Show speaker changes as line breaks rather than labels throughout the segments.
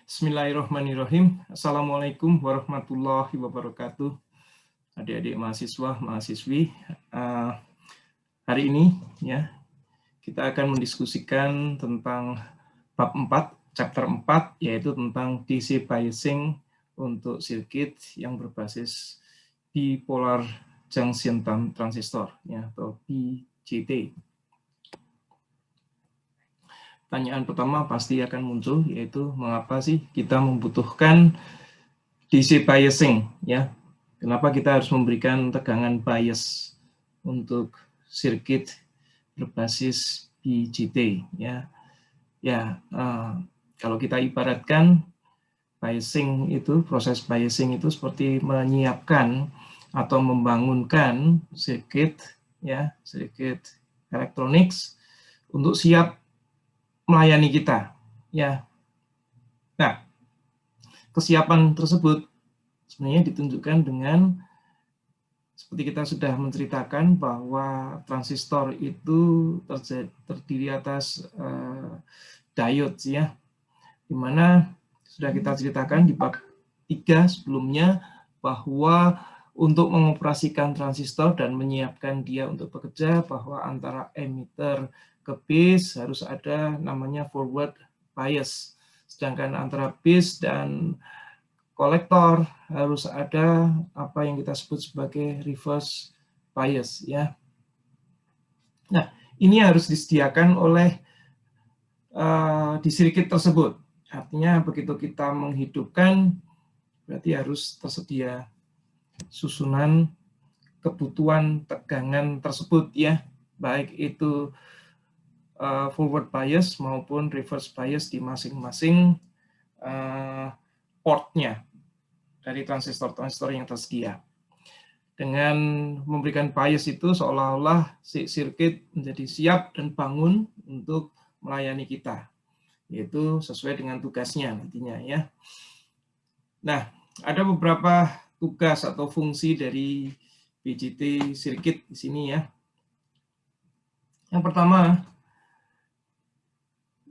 Bismillahirrahmanirrahim. Assalamualaikum warahmatullahi wabarakatuh. Adik-adik mahasiswa, mahasiswi, hari ini ya kita akan mendiskusikan tentang bab 4, chapter 4, yaitu tentang DC biasing untuk sirkuit yang berbasis bipolar junction transistor ya, atau BJT. Pertanyaan pertama pasti akan muncul, yaitu mengapa sih kita membutuhkan DC biasing ya? Kenapa kita harus memberikan tegangan bias untuk sirkuit berbasis BJT ya? Kalau kita ibaratkan biasing itu, proses biasing itu seperti menyiapkan atau membangunkan sirkuit ya, sirkuit elektronik untuk siap melayani kita ya. Nah, kesiapan tersebut sebenarnya ditunjukkan dengan seperti kita sudah menceritakan bahwa transistor itu terdiri atas diode ya, dimana sudah kita ceritakan di bab 3 sebelumnya bahwa untuk mengoperasikan transistor dan menyiapkan dia untuk bekerja, bahwa antara emitter ke base harus ada namanya forward bias, sedangkan antara base dan kolektor harus ada apa yang kita sebut sebagai reverse bias ya. Nah, ini harus disediakan oleh di sirkuit tersebut. Artinya begitu kita menghidupkan, berarti harus tersedia susunan kebutuhan tegangan tersebut ya, baik itu forward bias maupun reverse bias di masing-masing portnya dari transistor-transistor yang tersedia. Dengan memberikan bias itu seolah-olah si sirkuit menjadi siap dan bangun untuk melayani kita, yaitu sesuai dengan tugasnya nantinya ya. Nah, ada beberapa tugas atau fungsi dari BJT sirkuit di sini ya. Yang pertama,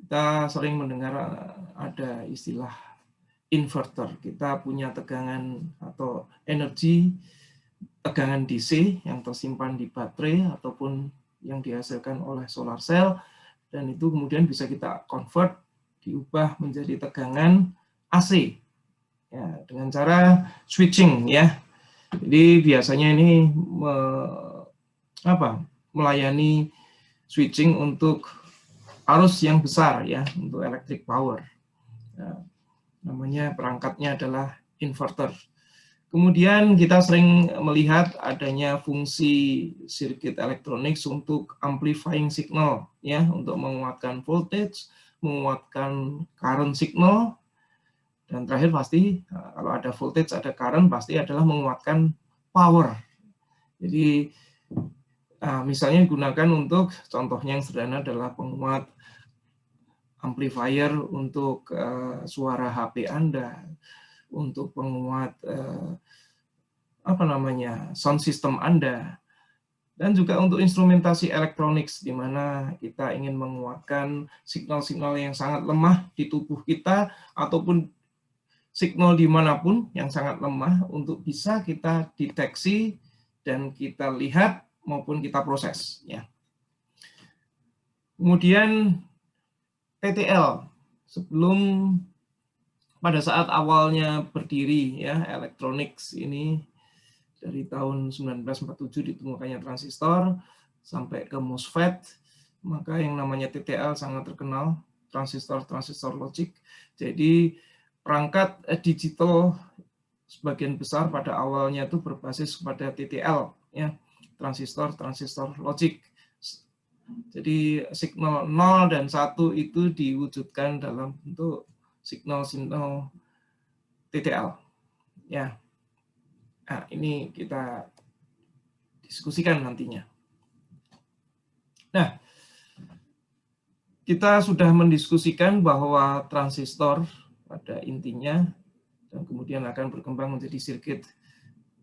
kita sering mendengar ada istilah inverter. Kita punya tegangan atau energi tegangan DC yang tersimpan di baterai ataupun yang dihasilkan oleh solar cell, dan itu kemudian bisa kita convert, diubah menjadi tegangan AC ya, dengan cara switching ya. Jadi biasanya ini melayani switching untuk arus yang besar ya, untuk electric power. Nah, namanya perangkatnya adalah inverter. Kemudian kita sering melihat adanya fungsi sirkuit elektronik untuk amplifying signal ya, untuk menguatkan voltage, menguatkan current signal, dan terakhir pasti kalau ada voltage, ada current, pasti adalah menguatkan power. Jadi misalnya digunakan untuk, contohnya yang sederhana adalah penguat amplifier untuk suara HP Anda, untuk penguat sound system Anda, dan juga untuk instrumentasi elektronik di mana kita ingin menguatkan signal-signal yang sangat lemah di tubuh kita ataupun signal dimanapun yang sangat lemah untuk bisa kita deteksi dan kita lihat maupun kita proses ya. Kemudian TTL, sebelum pada saat awalnya berdiri ya, Electronics ini dari tahun 1947 ditemukannya transistor sampai ke MOSFET, maka yang namanya TTL sangat terkenal, transistor logic. Jadi perangkat digital sebagian besar pada awalnya itu berbasis pada TTL ya, transistor logic. Jadi signal 0 dan 1 itu diwujudkan dalam bentuk signal-signal TTL. Ya. Nah, ini kita diskusikan nantinya. Nah, kita sudah mendiskusikan bahwa transistor pada intinya dan kemudian akan berkembang menjadi sirkuit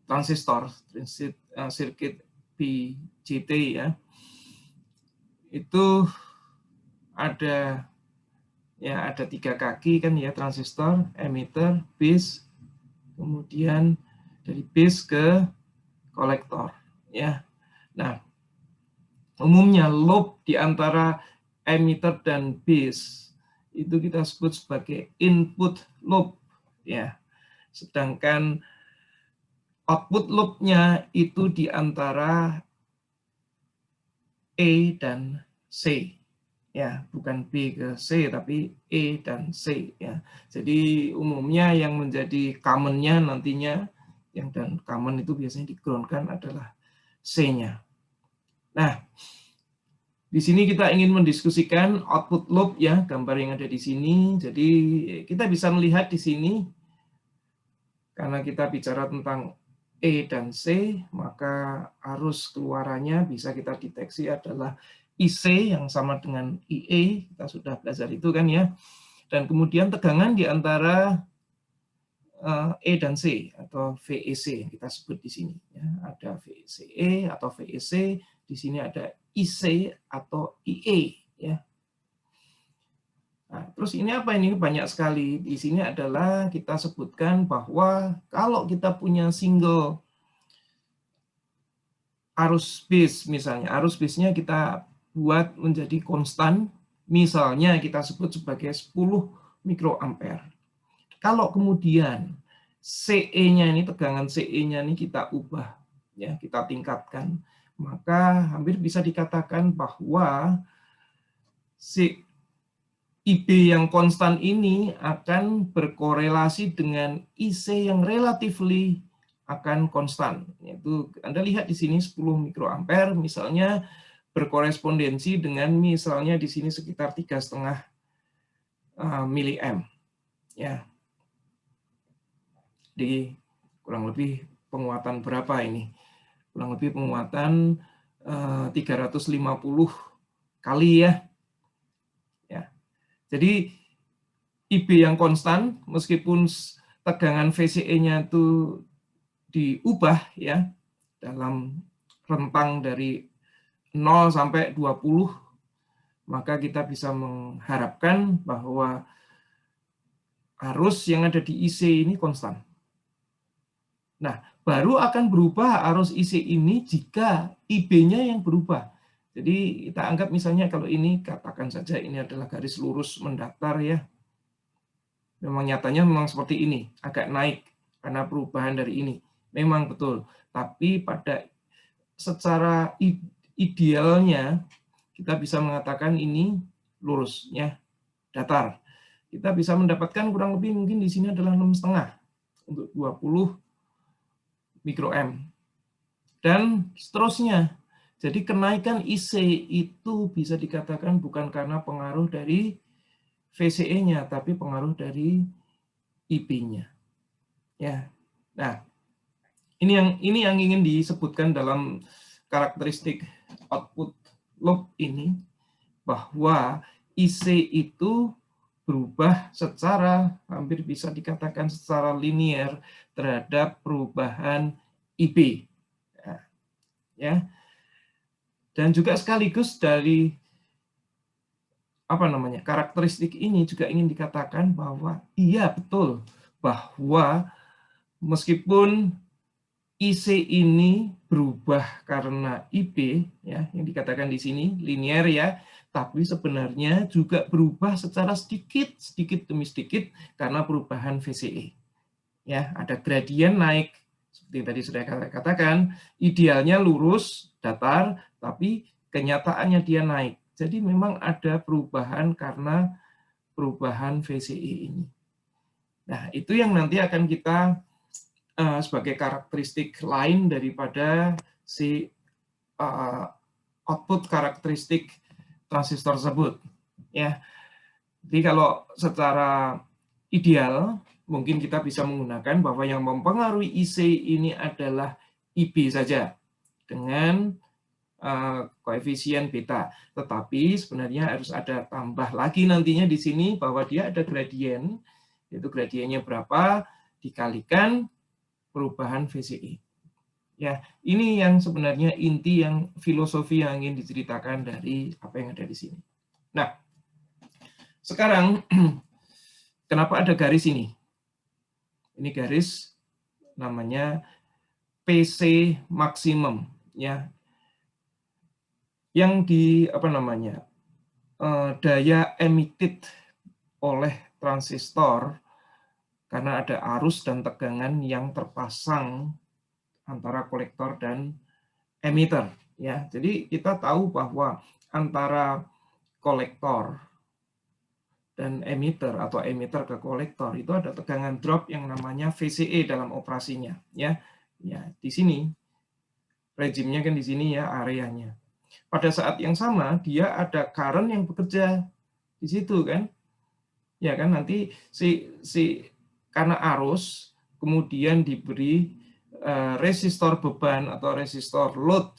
transistor, sirkuit BJT ya. Itu ada Ya, ada 3 kaki kan ya, transistor, emitter, base, kemudian dari base ke kolektor ya. Nah, umumnya loop di antara emitter dan base itu kita sebut sebagai input loop ya. Sedangkan output loop-nya itu di antara E dan C ya, bukan B ke C tapi E dan C ya. Jadi umumnya yang menjadi common-nya nantinya yang dan common itu biasanya di-ground-kan adalah C-nya. Nah, di sini kita ingin mendiskusikan output loop ya, gambar yang ada di sini. Jadi kita bisa melihat di sini karena kita bicara tentang E dan C, maka arus keluarannya bisa kita deteksi adalah IC yang sama dengan IE, kita sudah belajar itu kan ya. Dan kemudian tegangan di antara E dan C atau VEC yang kita sebut di sini. Ya, ada VECE atau VEC, di sini ada IC atau IE. Ya. Nah, terus ini apa ini? Banyak sekali. Di sini adalah kita sebutkan bahwa kalau kita punya single arus base misalnya, arus base-nya kita buat menjadi konstan, misalnya kita sebut sebagai 10 mikroampere. Kalau kemudian CE-nya ini, tegangan CE-nya ini kita ubah, ya kita tingkatkan, maka hampir bisa dikatakan bahwa si IB yang konstan ini akan berkorelasi dengan IC yang relatively akan konstan. Yaitu Anda lihat di sini 10 mikroampere misalnya berkorespondensi dengan misalnya di sini sekitar 3,5 miliamp. Ya. Di kurang lebih penguatan berapa ini? Kurang lebih penguatan 350 kali ya. Jadi IB yang konstan meskipun tegangan VCE-nya itu diubah ya dalam rentang dari 0 sampai 20, maka kita bisa mengharapkan bahwa arus yang ada di IC ini konstan. Nah, baru akan berubah arus IC ini jika IB-nya yang berubah. Jadi kita anggap misalnya kalau ini, katakan saja ini adalah garis lurus mendatar ya. Memang nyatanya memang seperti ini, agak naik karena perubahan dari ini. Memang betul. Tapi pada secara idealnya kita bisa mengatakan ini lurus ya, datar. Kita bisa mendapatkan kurang lebih mungkin di sini adalah 6,5 untuk 20 mikroamp. Dan seterusnya. Jadi kenaikan IC itu bisa dikatakan bukan karena pengaruh dari VCE-nya, tapi pengaruh dari IB-nya. Ya. Nah, ini yang ingin disebutkan dalam karakteristik output loop ini, bahwa IC itu berubah secara hampir bisa dikatakan secara linear terhadap perubahan IB. Ya. Dan juga sekaligus dari karakteristik ini juga ingin dikatakan bahwa iya betul bahwa meskipun IC ini berubah karena IB ya yang dikatakan di sini linear ya, tapi sebenarnya juga berubah secara sedikit demi sedikit karena perubahan VCE. Ya, ada gradien naik seperti yang tadi sudah katakan, idealnya lurus, datar, tapi kenyataannya dia naik. Jadi memang ada perubahan karena perubahan VCE ini. Nah, itu yang nanti akan kita sebagai karakteristik lain daripada si output karakteristik transistor tersebut. Ya, jadi kalau secara ideal mungkin kita bisa menggunakan bahwa yang mempengaruhi IC ini adalah IB saja dengan koefisien beta. Tetapi sebenarnya harus ada tambah lagi nantinya di sini bahwa dia ada gradien, yaitu gradiennya berapa dikalikan perubahan VCE. Ya, ini yang sebenarnya inti yang filosofi yang ingin diceritakan dari apa yang ada di sini. Nah, Sekarang, kenapa ada garis ini? Ini garis namanya PC maksimum, ya. Yang daya emitted oleh transistor karena ada arus dan tegangan yang terpasang antara kolektor dan emitter, ya. Jadi kita tahu bahwa antara kolektor dan emitter atau emitter ke kolektor itu ada tegangan drop yang namanya VCE dalam operasinya, ya. Ya, di sini rejimnya kan di sini ya, areanya. Pada saat yang sama dia ada current yang bekerja di situ kan. Ya kan, nanti karena arus kemudian diberi resistor beban atau resistor load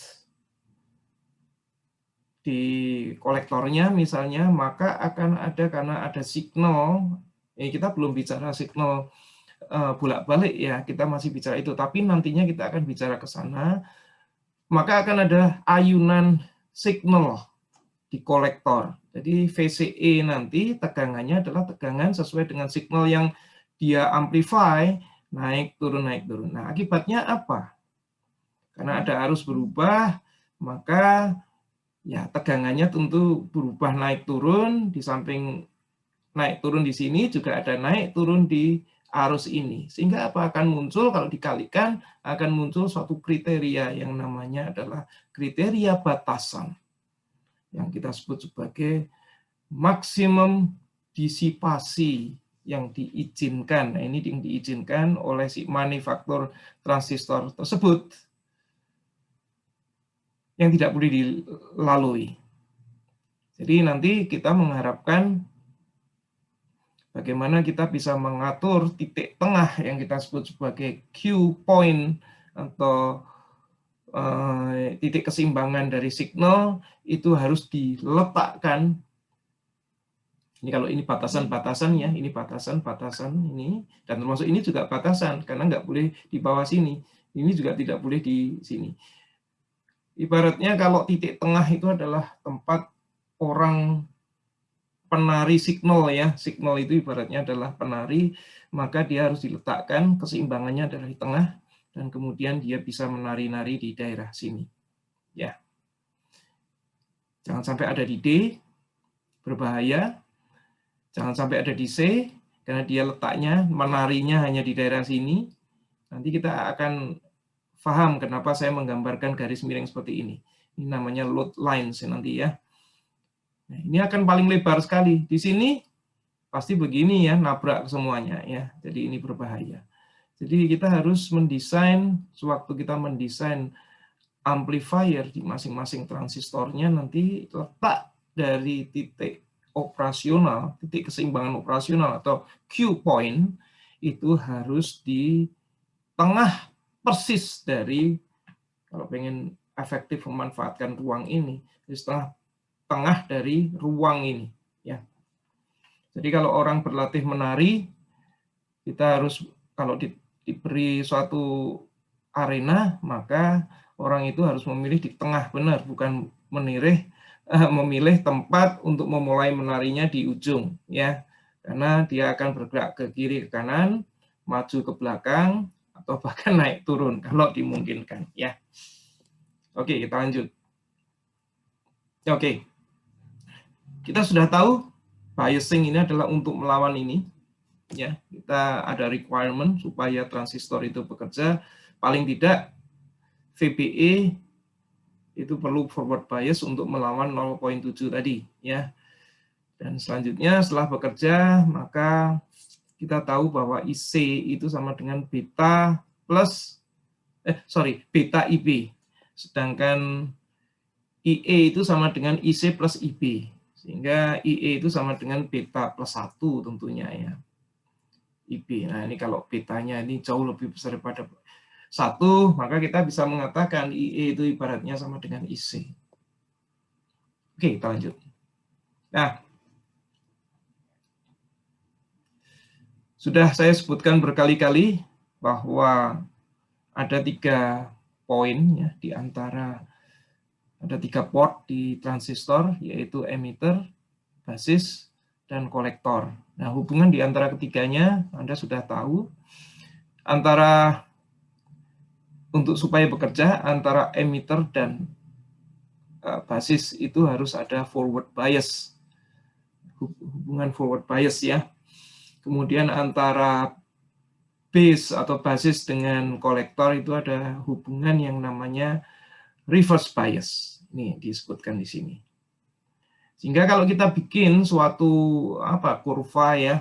di kolektornya misalnya, maka akan ada, karena ada signal, kita belum bicara signal bolak-balik ya, kita masih bicara itu, tapi nantinya kita akan bicara ke sana, maka akan ada ayunan signal di kolektor. Jadi VCE nanti tegangannya adalah tegangan sesuai dengan signal yang dia amplify, naik turun naik turun. Nah, akibatnya apa? Karena ada arus berubah, maka ya tegangannya tentu berubah naik turun, di samping naik turun di sini juga ada naik turun di arus ini. Sehingga apa akan muncul, kalau dikalikan akan muncul suatu kriteria yang namanya adalah kriteria batasan, yang kita sebut sebagai maksimum disipasi yang diizinkan. Nah, ini yang diizinkan oleh si manufaktur transistor tersebut yang tidak boleh dilalui. Jadi nanti kita mengharapkan bagaimana kita bisa mengatur titik tengah yang kita sebut sebagai Q point atau titik keseimbangan dari signal itu harus diletakkan. Ini kalau ini batasan-batasan ya, ini batasan-batasan ini, dan termasuk ini juga batasan karena nggak boleh di bawah sini. Ini juga tidak boleh di sini. Ibaratnya kalau titik tengah itu adalah tempat orang penari signal ya, signal itu ibaratnya adalah penari, maka dia harus diletakkan keseimbangannya adalah di tengah, dan kemudian dia bisa menari-nari di daerah sini. Ya, jangan sampai ada di D, berbahaya. Jangan sampai ada di C, karena dia letaknya, menarinya hanya di daerah sini. Nanti kita akan paham kenapa saya menggambarkan garis miring seperti ini. Ini namanya load lines nanti ya. Nah, ini akan paling lebar sekali. Di sini pasti begini ya, nabrak semuanya ya. Jadi ini berbahaya. Jadi kita harus mendesain, sewaktu kita mendesain amplifier di masing-masing transistornya, nanti letak dari titik operasional, titik keseimbangan operasional atau Q point itu harus di tengah persis dari, kalau pengen efektif memanfaatkan ruang ini, di tengah dari ruang ini ya. Jadi kalau orang berlatih menari, kita harus, kalau diberi suatu arena, maka orang itu harus memilih di tengah benar, bukan memilih tempat untuk memulai menarinya di ujung ya, karena dia akan bergerak ke kiri ke kanan, maju ke belakang, atau bahkan naik turun kalau dimungkinkan ya. Oke, kita lanjut. Oke, kita sudah tahu biasing ini adalah untuk melawan ini ya. Kita ada requirement supaya transistor itu bekerja, paling tidak VBE itu perlu forward bias untuk melawan 0,7 tadi ya. Dan selanjutnya setelah bekerja, maka kita tahu bahwa IC itu sama dengan beta IB, sedangkan IE itu sama dengan IC plus IB, sehingga IE itu sama dengan beta plus 1 tentunya ya, IB. Nah ini kalau betanya ini jauh lebih besar daripada 1, maka kita bisa mengatakan IE itu ibaratnya sama dengan IC. Oke, kita lanjut. Nah, sudah saya sebutkan berkali-kali bahwa ada 3 poin ya, di antara ada 3 port di transistor, yaitu emitter, basis, dan kolektor. Nah, hubungan di antara ketiganya Anda sudah tahu, antara untuk supaya bekerja antara emitter dan basis itu harus ada forward bias, hubungan forward bias ya. Kemudian antara base atau basis dengan kolektor itu ada hubungan yang namanya reverse bias. Ini disebutkan di sini. Sehingga kalau kita bikin suatu kurva ya,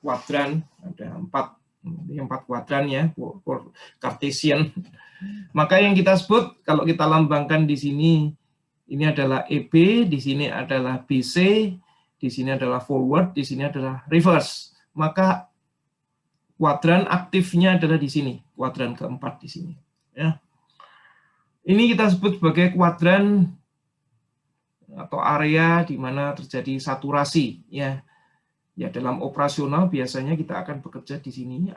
kuadran, ada empat kuadran ya, Cartesian. Maka yang kita sebut kalau kita lambangkan di sini, ini adalah EB, di sini adalah BC, di sini adalah forward, di sini adalah reverse. Maka kuadran aktifnya adalah di sini, kuadran keempat di sini. Ya. Ini kita sebut sebagai kuadran atau area di mana terjadi saturasi. Ya, dalam operasional biasanya kita akan bekerja di sini,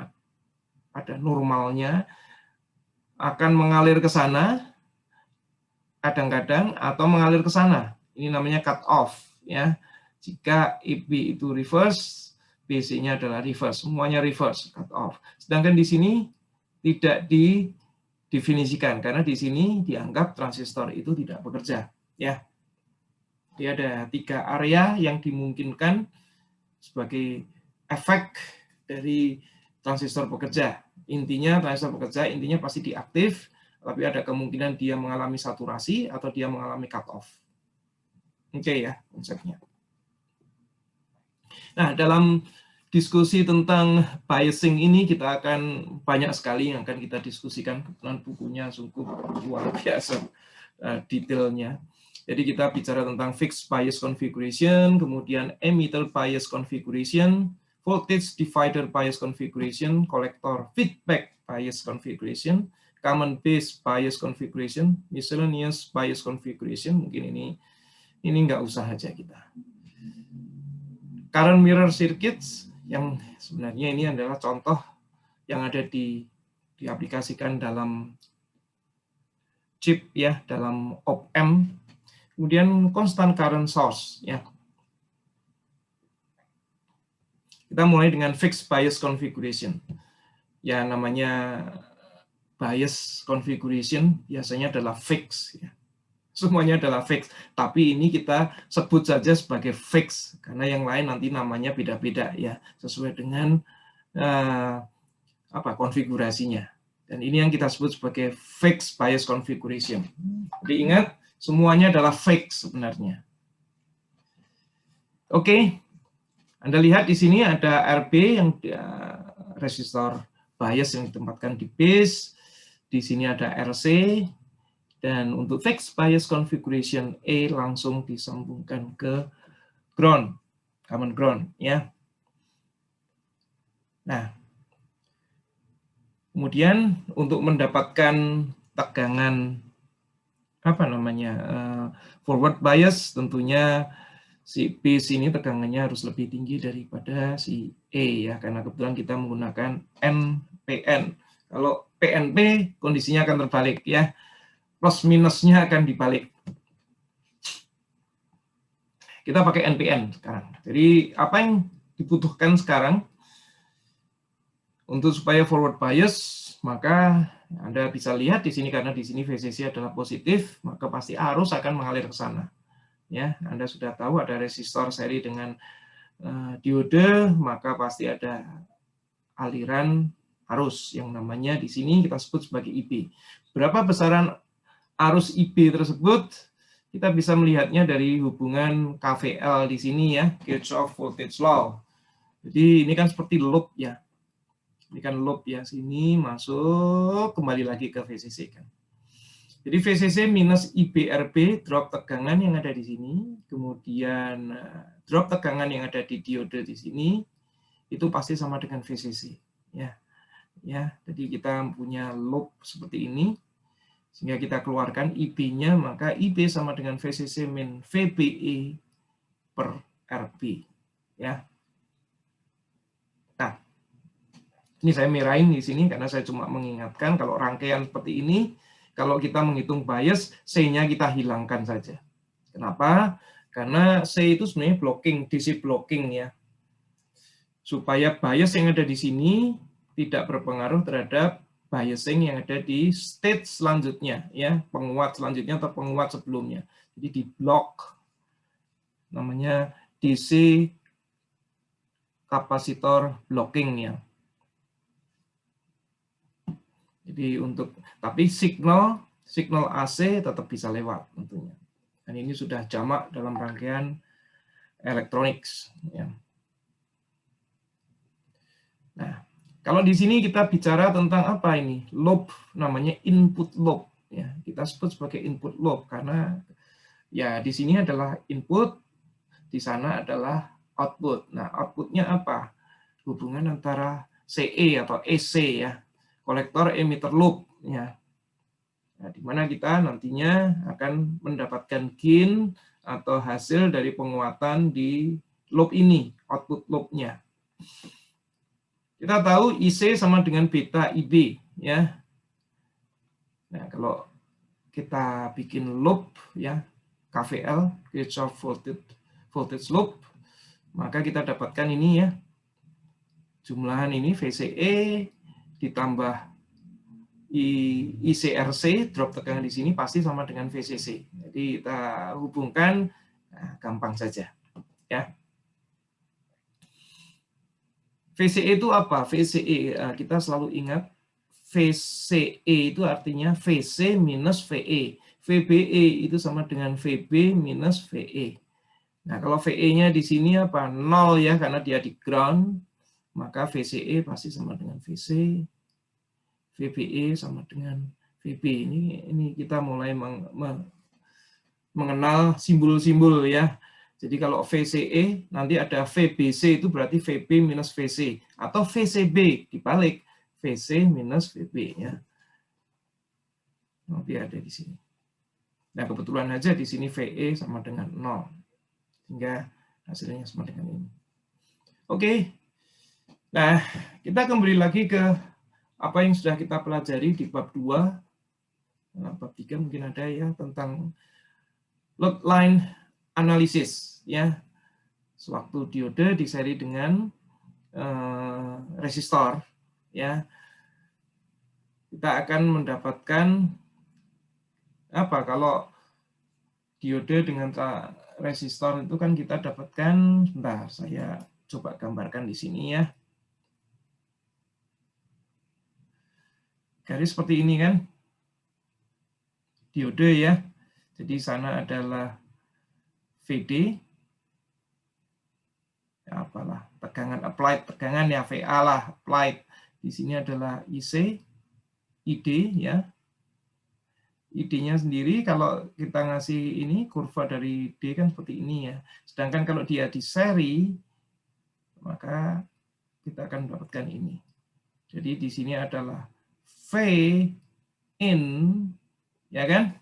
ada normalnya, akan mengalir ke sana, kadang-kadang, atau mengalir ke sana. Ini namanya cut off. Ya. Jika EB itu reverse, BC-nya adalah reverse. Semuanya reverse, cut off. Sedangkan di sini tidak didefinisikan, karena di sini dianggap transistor itu tidak bekerja. Ya. Jadi ada 3 area yang dimungkinkan sebagai efek dari transistor bekerja. Intinya transistor bekerja, intinya pasti diaktif, tapi ada kemungkinan dia mengalami saturasi atau dia mengalami cut off. Oke ya, konsepnya. Nah, dalam diskusi tentang biasing ini kita akan banyak sekali yang akan kita diskusikan. Kebetulan bukunya sungguh luar biasa detailnya. Jadi kita bicara tentang fixed bias configuration, kemudian emitter bias configuration, voltage divider bias configuration, collector feedback bias configuration, common base bias configuration, miscellaneous bias configuration. Mungkin ini nggak usah aja kita. Current mirror circuits, yang sebenarnya ini adalah contoh yang ada diaplikasikan dalam chip ya, dalam op-amp. Kemudian constant current source ya. Kita mulai dengan fixed bias configuration. Ya, namanya bias configuration biasanya adalah fix ya. Semuanya adalah fix, tapi ini kita sebut saja sebagai fix karena yang lain nanti namanya beda-beda ya, sesuai dengan konfigurasinya. Dan ini yang kita sebut sebagai fixed bias configuration. Jadi ingat, semuanya adalah fix sebenarnya. Oke, Anda lihat di sini ada RB yang resistor bias yang ditempatkan di base. Di sini ada RC. Dan untuk fixed bias configuration E langsung disambungkan ke ground, common ground ya. Nah, kemudian untuk mendapatkan tegangan forward bias, tentunya si base ini tegangannya harus lebih tinggi daripada si E ya, karena kebetulan kita menggunakan NPN. Kalau PNP kondisinya akan terbalik ya, plus minusnya akan dibalik. Kita pakai NPN sekarang. Jadi apa yang dibutuhkan sekarang untuk supaya forward bias, maka Anda bisa lihat di sini, karena di sini VCC adalah positif, maka pasti arus akan mengalir ke sana. Ya, Anda sudah tahu ada resistor seri dengan diode, maka pasti ada aliran arus yang namanya di sini kita sebut sebagai IB. Berapa besaran arus IB tersebut? Kita bisa melihatnya dari hubungan KVL di sini ya, Kirchhoff Voltage Law. Jadi ini kan seperti loop ya. Ini kan loop ya, sini masuk, kembali lagi ke VCC kan. Jadi VCC minus IBRB, drop tegangan yang ada di sini, kemudian drop tegangan yang ada di diode di sini, itu pasti sama dengan VCC. Ya, jadi kita punya loop seperti ini, sehingga kita keluarkan IB-nya, maka IB sama dengan VCC min VBE per RB. Ya. Nah, ini saya merahin di sini karena saya cuma mengingatkan kalau rangkaian seperti ini, kalau kita menghitung bias, C-nya kita hilangkan saja. Kenapa? Karena C itu sebenarnya blocking, DC blocking ya. Supaya bias yang ada di sini tidak berpengaruh terhadap biasing yang ada di state selanjutnya ya, penguat selanjutnya atau penguat sebelumnya. Jadi di block namanya DC kapasitor blocking ya. Jadi tapi signal AC tetap bisa lewat tentunya. Dan ini sudah jamak dalam rangkaian electronics ya. Nah, kalau di sini kita bicara tentang apa ini? Loop, namanya input loop ya. Kita sebut sebagai input loop karena ya di sini adalah input, di sana adalah output. Nah, outputnya apa? Hubungan antara CE atau EC ya, kolektor emitter loop ya. Nah, di mana kita nantinya akan mendapatkan gain atau hasil dari penguatan di loop ini, output loopnya. Kita tahu IC sama dengan beta IB ya. Nah, kalau kita bikin loop ya, KVL, Kirchhoff voltage loop, maka kita dapatkan ini ya. Jumlahan ini VCE ditambah ICRC, drop tegangan di sini pasti sama dengan VCC. Jadi kita hubungkan, nah, gampang saja. Ya. VCE itu apa? VCE, kita selalu ingat, VCE itu artinya VC minus VE. VBE itu sama dengan VB minus VE. Nah, kalau VE-nya di sini apa? 0 ya, karena dia di ground, maka VCE pasti sama dengan VC. VBE sama dengan VB. Ini kita mulai mengenal simbol-simbol ya. Jadi kalau VCE nanti ada VBC itu berarti VB minus VC atau VCB dibalik VC minus VB ya. Nanti ada di sini. Nah, kebetulan aja di sini VE sama dengan 0. Sehingga hasilnya sama dengan ini. Oke. Nah, kita kembali lagi ke apa yang sudah kita pelajari di bab 2, nah, bab 3 mungkin ada ya, tentang load line analysis ya. Sewaktu diode diseri dengan resistor ya, kita akan mendapatkan apa? Kalau diode dengan resistor itu kan kita dapatkan, sebentar saya coba gambarkan di sini ya. Garis seperti ini kan, diode ya. Jadi sana adalah VD, ya apalah, tegangan applied, tegangan ya VA lah, applied. Di sini adalah IC, ID ya. ID-nya sendiri kalau kita ngasih ini kurva dari D kan seperti ini ya. Sedangkan kalau dia di seri, maka kita akan mendapatkan ini. Jadi di sini adalah V in, ya kan?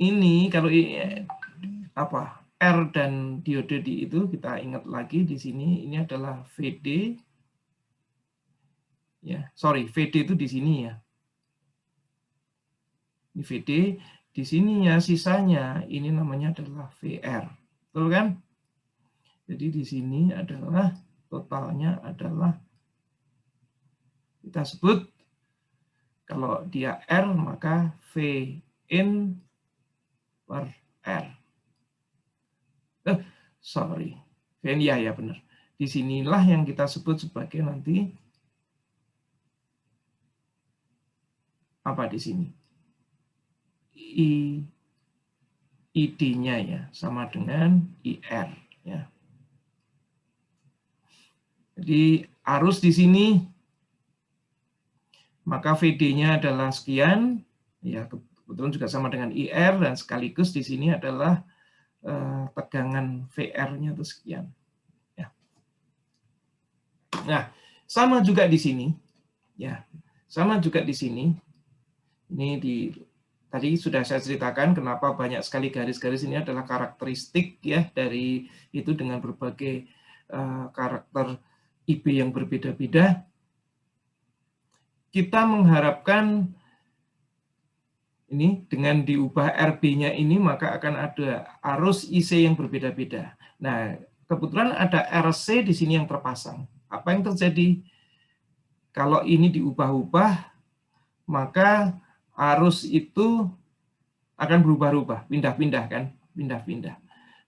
Ini kalau apa R dan diode di itu kita ingat lagi di sini ini adalah VD, ya sorry VD itu di sini ya. Ini VD, di sininya sisanya ini namanya adalah VR, betul kan? Jadi di sini adalah totalnya adalah kita sebut kalau dia R maka V in per R. Sorry, V in ya benar. Di sinilah yang kita sebut sebagai nanti apa di sini? ID-nya ya sama dengan IR ya. Jadi arus di sini maka VD-nya adalah sekian, ya kebetulan juga sama dengan IR dan sekaligus di sini adalah tegangan VR-nya itu sekian. Ya. Nah, sama juga di sini, ya, sama juga di sini. Ini tadi sudah saya ceritakan kenapa banyak sekali garis-garis ini adalah karakteristik ya dari itu dengan berbagai karakter IB yang berbeda-beda. Kita mengharapkan Ini dengan diubah RB-nya ini maka akan ada arus IC yang berbeda-beda. Nah, kebetulan ada RC di sini yang terpasang. Apa yang terjadi? Kalau ini diubah-ubah, maka arus itu akan berubah-ubah, pindah-pindah kan, pindah-pindah.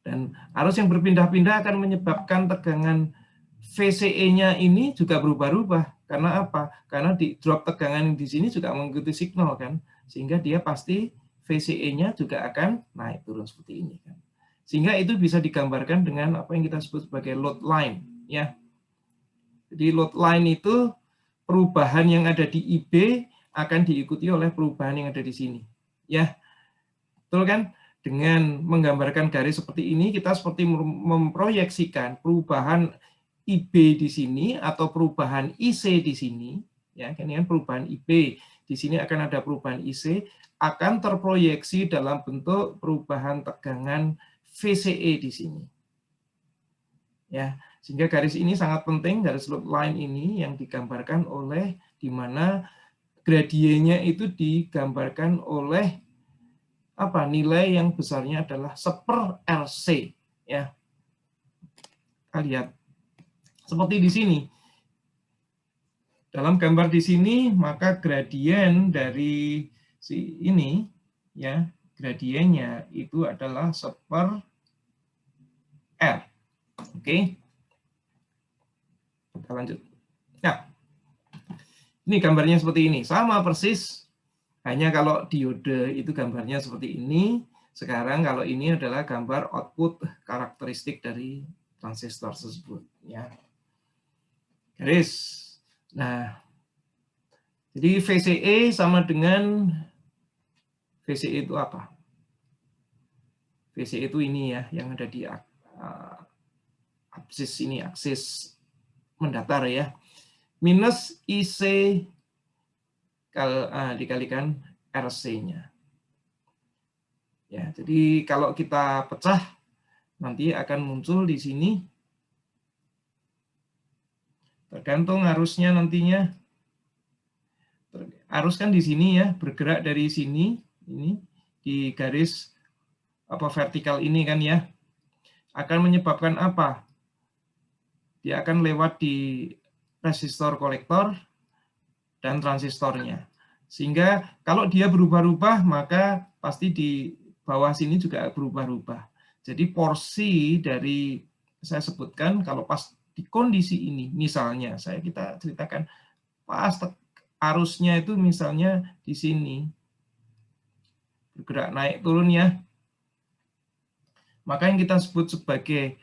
Dan arus yang berpindah-pindah akan menyebabkan tegangan VCE-nya ini juga berubah-ubah. Karena apa? Karena di drop tegangan di sini juga mengikuti signal kan, sehingga dia pasti VCE-nya juga akan naik turun seperti ini kan. Sehingga itu bisa digambarkan dengan apa yang kita sebut sebagai load line ya. Jadi load line itu perubahan yang ada di IB akan diikuti oleh perubahan yang ada di sini ya. Betul kan? Dengan menggambarkan garis seperti ini, kita seperti memproyeksikan perubahan IB di sini atau perubahan IC di sini, ya, kan perubahan IB di sini akan ada perubahan IC, akan terproyeksi dalam bentuk perubahan tegangan VCE di sini. Ya, sehingga garis ini sangat penting, garis load line ini yang digambarkan oleh di mana gradiennya itu digambarkan oleh apa nilai yang besarnya adalah 1/RC ya. Kita lihat seperti di sini. Dalam gambar di sini maka gradien dari si ini ya, gradiennya itu adalah 1/R. Oke. Kita lanjut. Nah, ini gambarnya seperti ini, sama persis. Hanya kalau diode itu gambarnya seperti ini, sekarang kalau ini adalah gambar output karakteristik dari transistor tersebut. Ya. Garis. Nah, jadi VCE sama dengan VCE itu apa? VCE itu ini ya, yang ada di aksis ini, aksis mendatar ya. Minus IC dikalikan RC-nya. Ya, jadi kalau kita pecah nanti akan muncul di sini tergantung arusnya nantinya. Arus kan di sini ya, bergerak dari sini ini di garis apa vertikal ini kan ya. Akan menyebabkan apa? Dia akan lewat di resistor kolektor dan transistornya. Sehingga kalau dia berubah-ubah, maka pasti di bawah sini juga berubah-ubah. Jadi porsi dari saya sebutkan kalau pas di kondisi ini, misalnya kita ceritakan pas arusnya itu misalnya di sini bergerak naik turun ya, maka yang kita sebut sebagai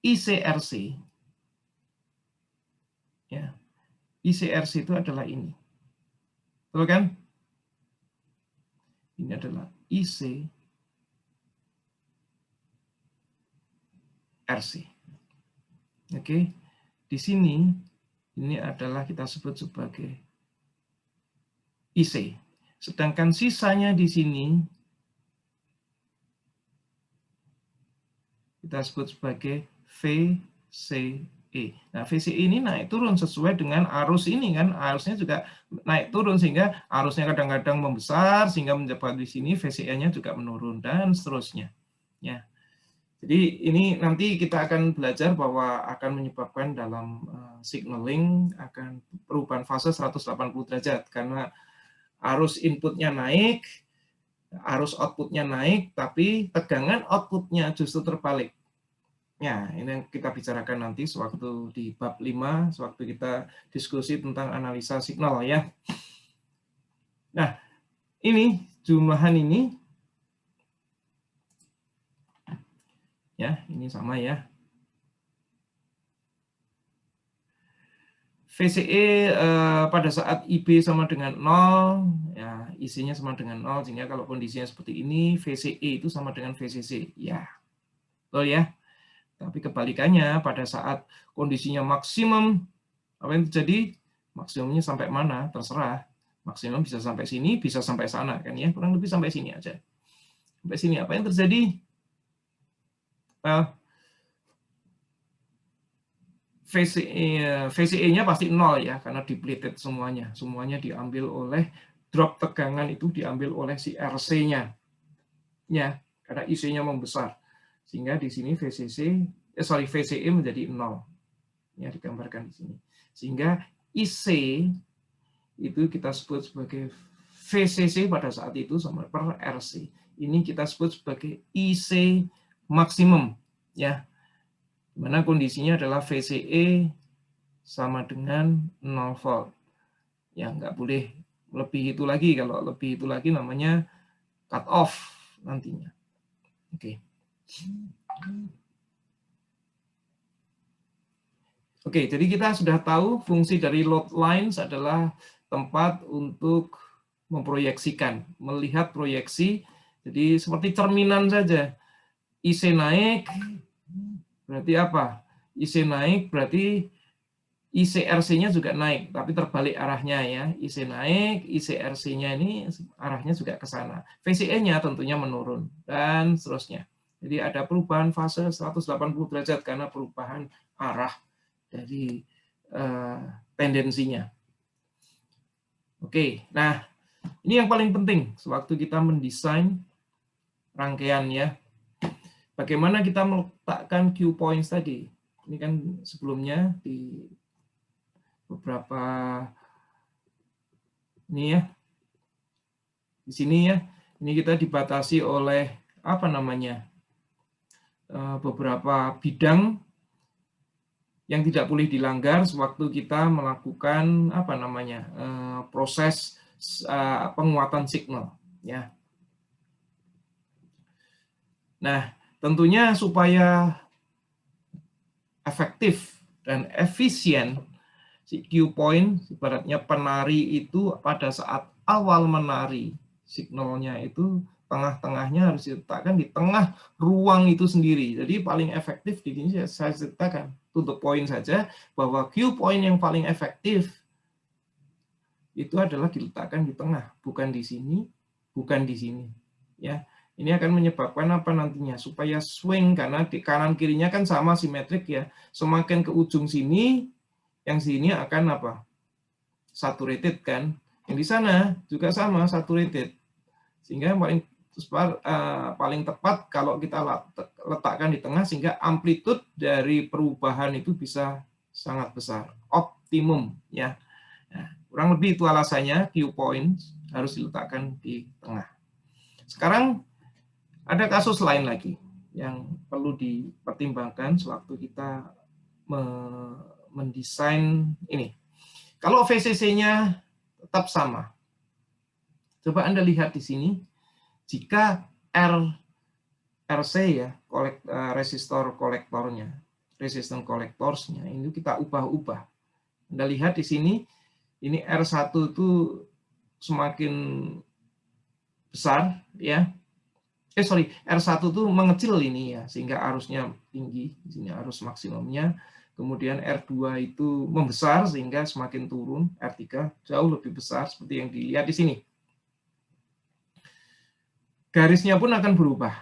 ICRC ya, ICRC itu adalah ini. Betul kan? Ini adalah ICRC. Oke. Di sini ini adalah kita sebut sebagai IC. Sedangkan sisanya di sini kita sebut sebagai VCE. Nah, VCE ini naik turun sesuai dengan arus ini kan, arusnya juga naik turun sehingga arusnya kadang-kadang membesar sehingga menyebabkan di sini VCE-nya juga menurun dan seterusnya. Ya. Jadi ini nanti kita akan belajar bahwa akan menyebabkan dalam signaling akan perubahan fase 180 derajat karena arus inputnya naik, arus outputnya naik, tapi tegangan outputnya justru terbalik. Ya, ini yang kita bicarakan nanti sewaktu di bab 5, sewaktu kita diskusi tentang analisa signal ya. Nah, ini jumlahan ini ya, ini sama ya. VCE pada saat IB sama dengan 0, ya IC-nya sama dengan 0, sehingga kalau kondisinya seperti ini, VCE itu sama dengan VCC. Ya, betul ya. Tapi kebalikannya, pada saat kondisinya maksimum, apa yang terjadi? Maksimumnya sampai mana? Terserah. Maksimum bisa sampai sini, bisa sampai sana. Kan ya, kurang lebih sampai sini aja. Sampai sini, apa yang terjadi? VCE-nya pasti 0 ya, karena depleted semuanya. Semuanya diambil oleh drop tegangan itu diambil oleh si RC-nya, ya, karena IC-nya membesar, sehingga di sini VCE menjadi 0, ya digambarkan di sini, sehingga IC itu kita sebut sebagai VCC pada saat itu sama per RC. Ini kita sebut sebagai IC maksimum, ya, dimana kondisinya adalah VCE sama dengan 0 volt. Ya, nggak boleh lebih itu lagi. Kalau lebih itu lagi namanya cut off nantinya. Oke. Oke, jadi kita sudah tahu fungsi dari load lines adalah tempat untuk memproyeksikan, melihat proyeksi. Jadi seperti cerminan saja. IC naik berarti apa? IC naik berarti ICRC-nya juga naik, tapi terbalik arahnya ya. IC naik, ICRC-nya ini arahnya juga ke sana. VCE-nya tentunya menurun, dan seterusnya. Jadi ada perubahan fase 180 derajat karena perubahan arah dari tendensinya. Oke, nah ini yang paling penting sewaktu kita mendesain rangkaian ya. Bagaimana kita meletakkan Q points tadi? Ini kan sebelumnya di beberapa ini ya, di sini ya, ini kita dibatasi oleh apa namanya, beberapa bidang yang tidak boleh dilanggar sewaktu kita melakukan apa namanya, proses penguatan signal ya. Nah, tentunya supaya efektif dan efisien, si Q point, ibaratnya penari itu pada saat awal menari, signalnya itu tengah-tengahnya harus diletakkan di tengah ruang itu sendiri. Jadi paling efektif di sini saya ceritakan, tutup poin saja, bahwa Q point yang paling efektif itu adalah diletakkan di tengah, bukan di sini, bukan di sini. Ya, ini akan menyebabkan apa nantinya? Supaya swing, karena di kanan kirinya kan sama simetrik ya. Semakin ke ujung sini, yang sini akan apa? Saturated kan. Yang di sana juga sama saturated. Sehingga yang paling tepat kalau kita letakkan di tengah, sehingga amplitude dari perubahan itu bisa sangat besar, optimum ya. Nah, kurang lebih itu alasannya Q point harus diletakkan di tengah. Sekarang ada kasus lain lagi yang perlu dipertimbangkan sewaktu kita mendesain ini. Kalau VCC-nya tetap sama, coba Anda lihat di sini, jika RC ya, resistor kolektornya, resistance collectors-nya, ini kita ubah-ubah. Anda lihat di sini, ini R1 itu semakin besar ya. R1 itu mengecil ini ya, sehingga arusnya tinggi, di sini arus maksimumnya. Kemudian R2 itu membesar sehingga semakin turun, R3 jauh lebih besar seperti yang dilihat di sini. Garisnya pun akan berubah.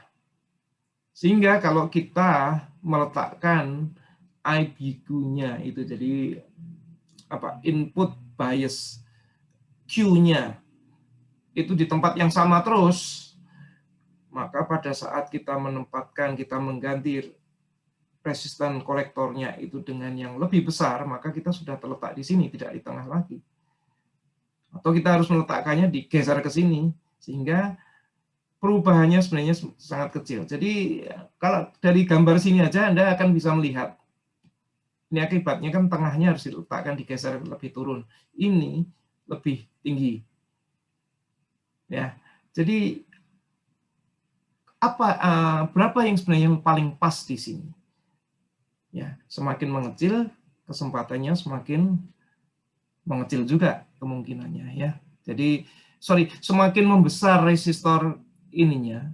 Sehingga kalau kita meletakkan IBQ-nya itu jadi apa? Input bias Q-nya itu di tempat yang sama terus, maka pada saat kita menempatkan, kita mengganti resistan kolektornya itu dengan yang lebih besar, maka kita sudah terletak di sini, tidak di tengah lagi. Atau kita harus meletakkannya digeser ke sini, sehingga perubahannya sebenarnya sangat kecil. Jadi kalau dari gambar sini aja Anda akan bisa melihat, ini akibatnya kan tengahnya harus diletakkan digeser lebih turun. Ini lebih tinggi. Ya, jadi berapa yang sebenarnya paling pas di sini? Ya, semakin mengecil kesempatannya semakin mengecil juga kemungkinannya ya. Jadi semakin membesar resistor ininya,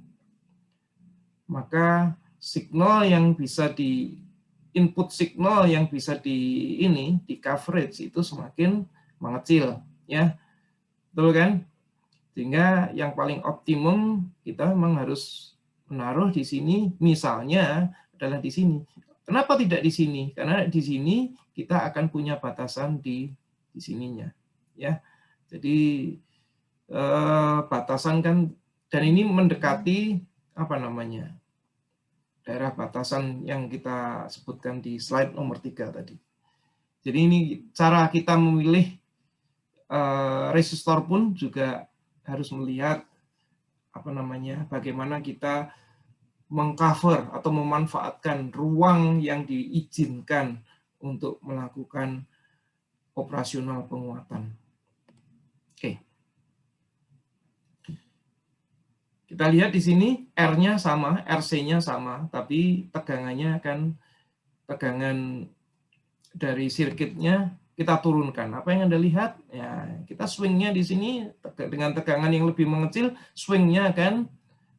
maka signal yang bisa input signal yang bisa di coverage itu semakin mengecil ya. Betul kan? Sehingga yang paling optimum kita memang harus menaruh di sini, misalnya adalah di sini. Kenapa tidak di sini? Karena di sini kita akan punya batasan di sininya, ya. Jadi batasan kan, dan ini mendekati apa namanya, daerah batasan yang kita sebutkan di slide nomor 3 tadi. Jadi ini cara kita memilih resistor pun juga harus melihat apa namanya, bagaimana kita mengcover atau memanfaatkan ruang yang diizinkan untuk melakukan operasional penguatan. Oke. Kita lihat di sini R-nya sama, RC-nya sama, tapi tegangannya kan tegangan dari sirkuitnya kita turunkan. Apa yang Anda lihat? Ya, kita swingnya di sini dengan tegangan yang lebih mengecil, swingnya akan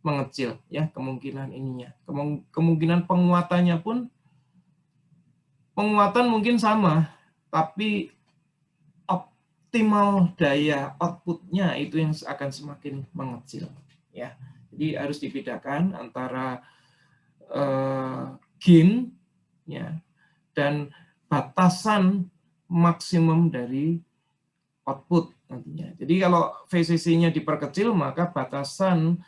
mengecil, ya, kemungkinan ininya. Kemungkinan penguatannya pun, penguatan mungkin sama, tapi optimal daya outputnya itu yang akan semakin mengecil, ya. Jadi harus dibedakan antara gain, ya, dan batasan maksimum dari output nantinya. Jadi kalau VCC-nya diperkecil, maka batasan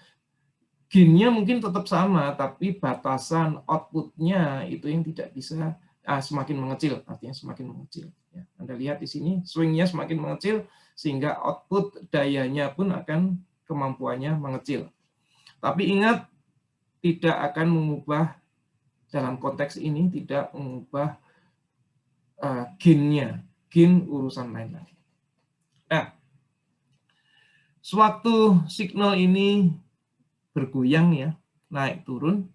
gain-nya mungkin tetap sama, tapi batasan output-nya itu yang tidak bisa semakin mengecil, artinya semakin mengecil. Ya, Anda lihat di sini, swing-nya semakin mengecil, sehingga output dayanya pun akan kemampuannya mengecil. Tapi ingat, tidak akan mengubah, dalam konteks ini tidak mengubah gain-nya, gain urusan lain lagi. Nah, sewaktu signal ini bergoyang, ya, naik turun,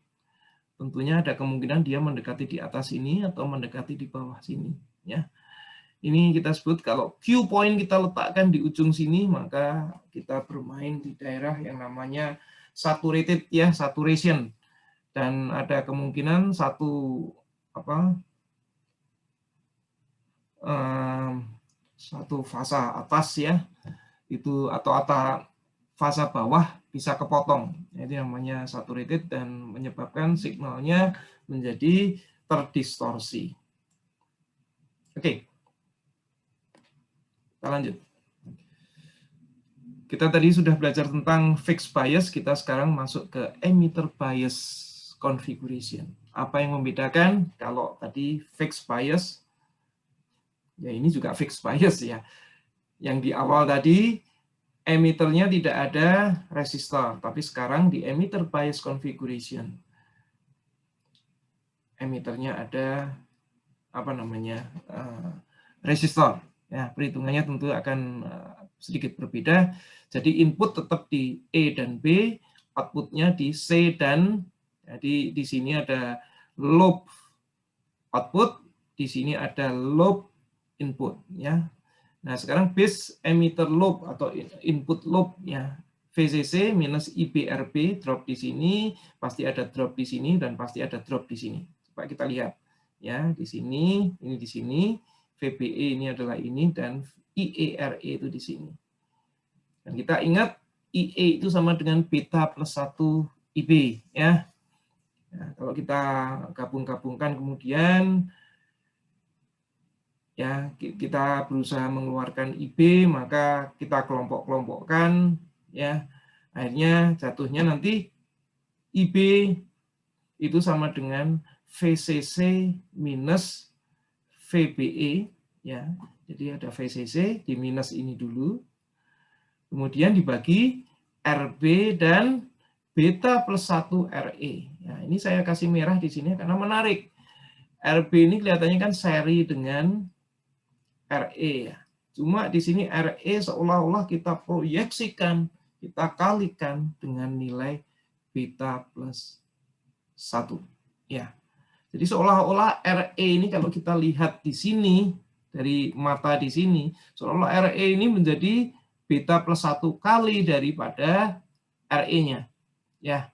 tentunya ada kemungkinan dia mendekati di atas sini atau mendekati di bawah sini, ya. Ini kita sebut kalau Q point kita letakkan di ujung sini, maka kita bermain di daerah yang namanya saturated, ya, saturation, dan ada kemungkinan satu fasa atas, ya, itu atau fasa bawah bisa kepotong. Jadi namanya saturated dan menyebabkan signalnya menjadi terdistorsi. Oke. Kita lanjut. Kita tadi sudah belajar tentang fixed bias, kita sekarang masuk ke emitter bias configuration. Apa yang membedakan? Kalau tadi fixed bias, ya ini juga fixed bias, ya. Yang di awal tadi emitternya tidak ada resistor, tapi sekarang di emitter bias configuration, emitternya ada apa namanya, resistor. Ya, perhitungannya tentu akan sedikit berbeda. Jadi input tetap di E dan B, outputnya di C dan, jadi di sini ada loop output, di sini ada loop input, ya. Nah, sekarang base emitter loop atau input loop, ya, VCC minus IBRB, drop di sini, pasti ada drop di sini dan pasti ada drop di sini. Coba kita lihat, ya, di sini, ini di sini, VBE ini adalah ini, dan IERE itu di sini. Dan kita ingat IE itu sama dengan beta plus 1 IB, ya. Nah, kalau kita gabung-gabungkan kemudian, ya, kita berusaha mengeluarkan IB, maka kita kelompok-kelompokkan, ya. Akhirnya jatuhnya nanti IB itu sama dengan VCC minus VBE, ya. Jadi ada VCC di minus ini dulu, kemudian dibagi RB dan beta plus 1 RE. Ya, ini saya kasih merah di sini karena menarik. RB ini kelihatannya kan seri dengan RE, ya. Cuma di sini RE seolah-olah kita proyeksikan, kita kalikan dengan nilai beta plus 1, ya. Jadi seolah-olah RE ini kalau kita lihat di sini, dari mata di sini, seolah-olah RE ini menjadi beta plus 1 kali daripada RE-nya. Ya.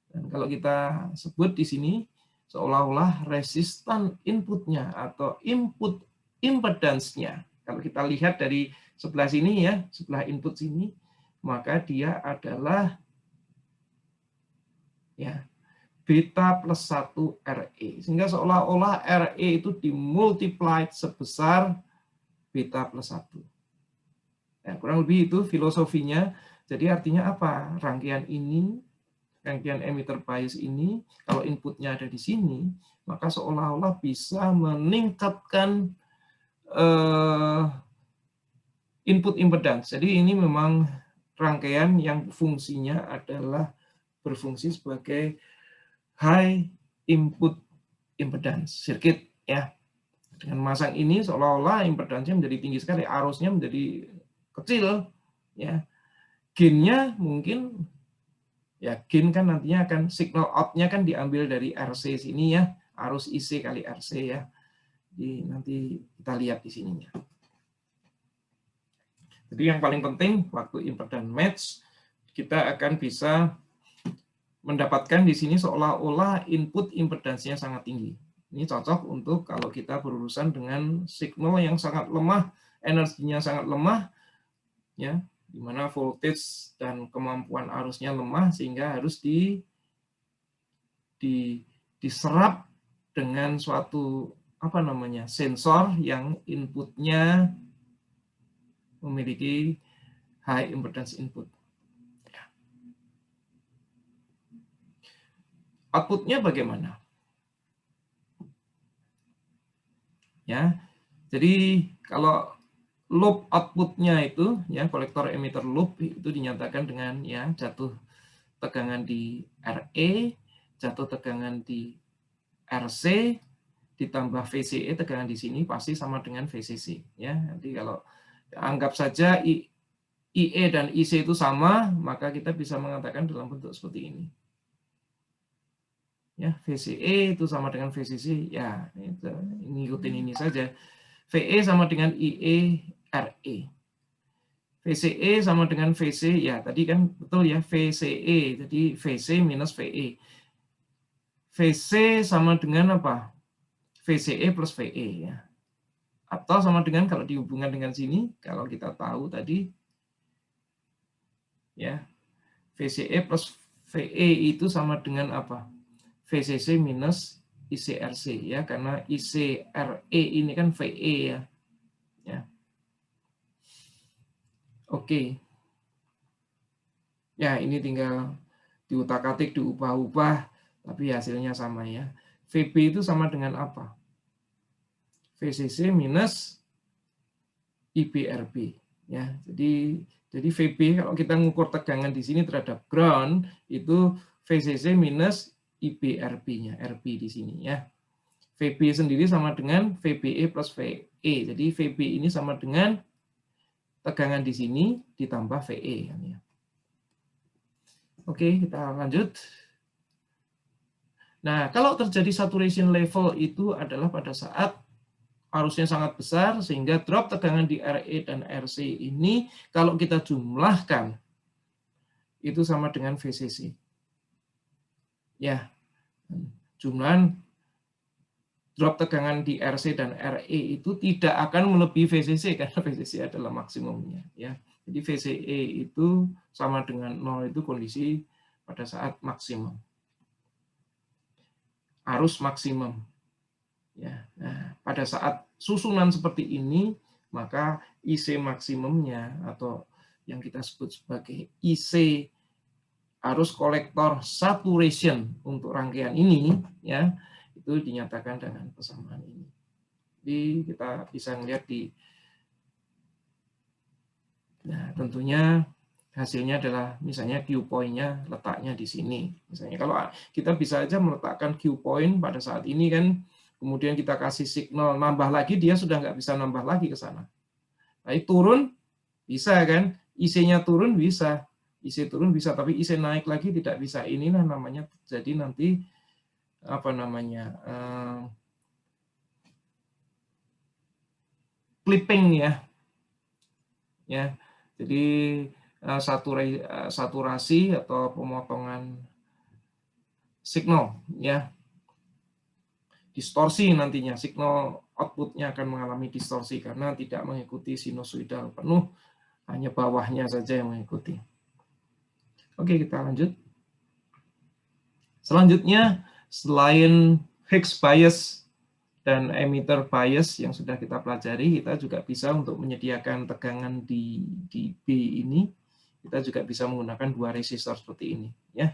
Dan kalau kita sebut di sini, seolah-olah resistan inputnya atau input impedance-nya, kalau kita lihat dari sebelah sini, ya, sebelah input sini, maka dia adalah, ya, beta plus 1 RE. Sehingga seolah-olah RE itu dimultiplied sebesar beta plus 1. Ya, kurang lebih itu filosofinya. Jadi artinya apa? Rangkaian emitter bias ini, kalau inputnya ada di sini, maka seolah-olah bisa meningkatkan input impedance. Jadi ini memang rangkaian yang fungsinya adalah berfungsi sebagai high input impedance circuit, ya. Dengan masang ini seolah-olah impedance-nya menjadi tinggi sekali, arusnya menjadi kecil, ya. Gain-nya mungkin, ya gain kan nantinya akan signal out-nya kan diambil dari RC sini, ya, arus IC kali RC, ya. Jadi nanti kita lihat di sininya. Jadi yang paling penting waktu impedance match kita akan bisa mendapatkan di sini seolah-olah input impedance-nya sangat tinggi. Ini cocok untuk kalau kita berurusan dengan signal yang sangat lemah, energinya sangat lemah, ya, di mana voltage dan kemampuan arusnya lemah sehingga harus diserap dengan suatu sensor yang inputnya memiliki high impedance input. Outputnya bagaimana? Ya, jadi kalau loop outputnya itu, ya, kolektor emitter loop itu dinyatakan dengan, ya, jatuh tegangan di RE, jatuh tegangan di RC, ditambah VCE tegangan di sini pasti sama dengan VCC, ya. Nanti kalau anggap saja IE dan IC itu sama, maka kita bisa mengatakan dalam bentuk seperti ini. Ya, VCE itu sama dengan VCC, ya, itu ngikutin ini saja. VE sama dengan IE RE. VCE sama dengan VC, ya tadi kan betul ya, VCE, jadi VC minus VE. VC sama dengan apa? VCE plus VE, ya. Atau sama dengan kalau dihubungkan dengan sini, kalau kita tahu tadi, ya, VCE plus VE itu sama dengan apa? VCC minus ICRC, ya, karena ICRE ini kan VE, ya. Ya. Oke. Ya, ini tinggal diutak-atik, diubah-ubah, tapi hasilnya sama, ya. VB itu sama dengan apa? VCC minus IBRB, ya. Jadi VB kalau kita mengukur tegangan di sini terhadap ground itu VCC minus IBRB-nya, RB di sini, ya. VB sendiri sama dengan VBE plus VE. Jadi VB ini sama dengan tegangan di sini ditambah VE, ya. Oke, kita lanjut. Nah, kalau terjadi saturation level itu adalah pada saat arusnya sangat besar sehingga drop tegangan di RE dan RC ini kalau kita jumlahkan itu sama dengan VCC. Ya, jumlahan drop tegangan di RC dan RE itu tidak akan melebihi VCC karena VCC adalah maksimumnya, ya. Jadi VCE itu sama dengan 0, itu kondisi pada saat maksimum. Arus maksimum. Ya, nah, pada saat susunan seperti ini, maka IC maksimumnya atau yang kita sebut sebagai IC arus kolektor saturation untuk rangkaian ini, ya, itu dinyatakan dengan persamaan ini. Jadi kita bisa melihat nah, tentunya hasilnya adalah misalnya Q point-nya letaknya di sini. Misalnya kalau kita bisa aja meletakkan Q point pada saat ini kan, kemudian kita kasih signal nambah lagi, dia sudah nggak bisa nambah lagi ke sana. Tapi turun bisa kan, IC-nya turun bisa, IC turun bisa, tapi IC naik lagi tidak bisa. Inilah namanya jadi nanti clipping, ya. Ya, jadi saturasi atau pemotongan signal, ya. Distorsi nantinya, signal outputnya akan mengalami distorsi karena tidak mengikuti sinusoidal penuh, hanya bawahnya saja yang mengikuti. Oke, kita lanjut. Selanjutnya, selain Higgs bias dan emitter bias yang sudah kita pelajari, kita juga bisa untuk menyediakan tegangan di B ini, kita juga bisa menggunakan 2 resistor seperti ini, ya.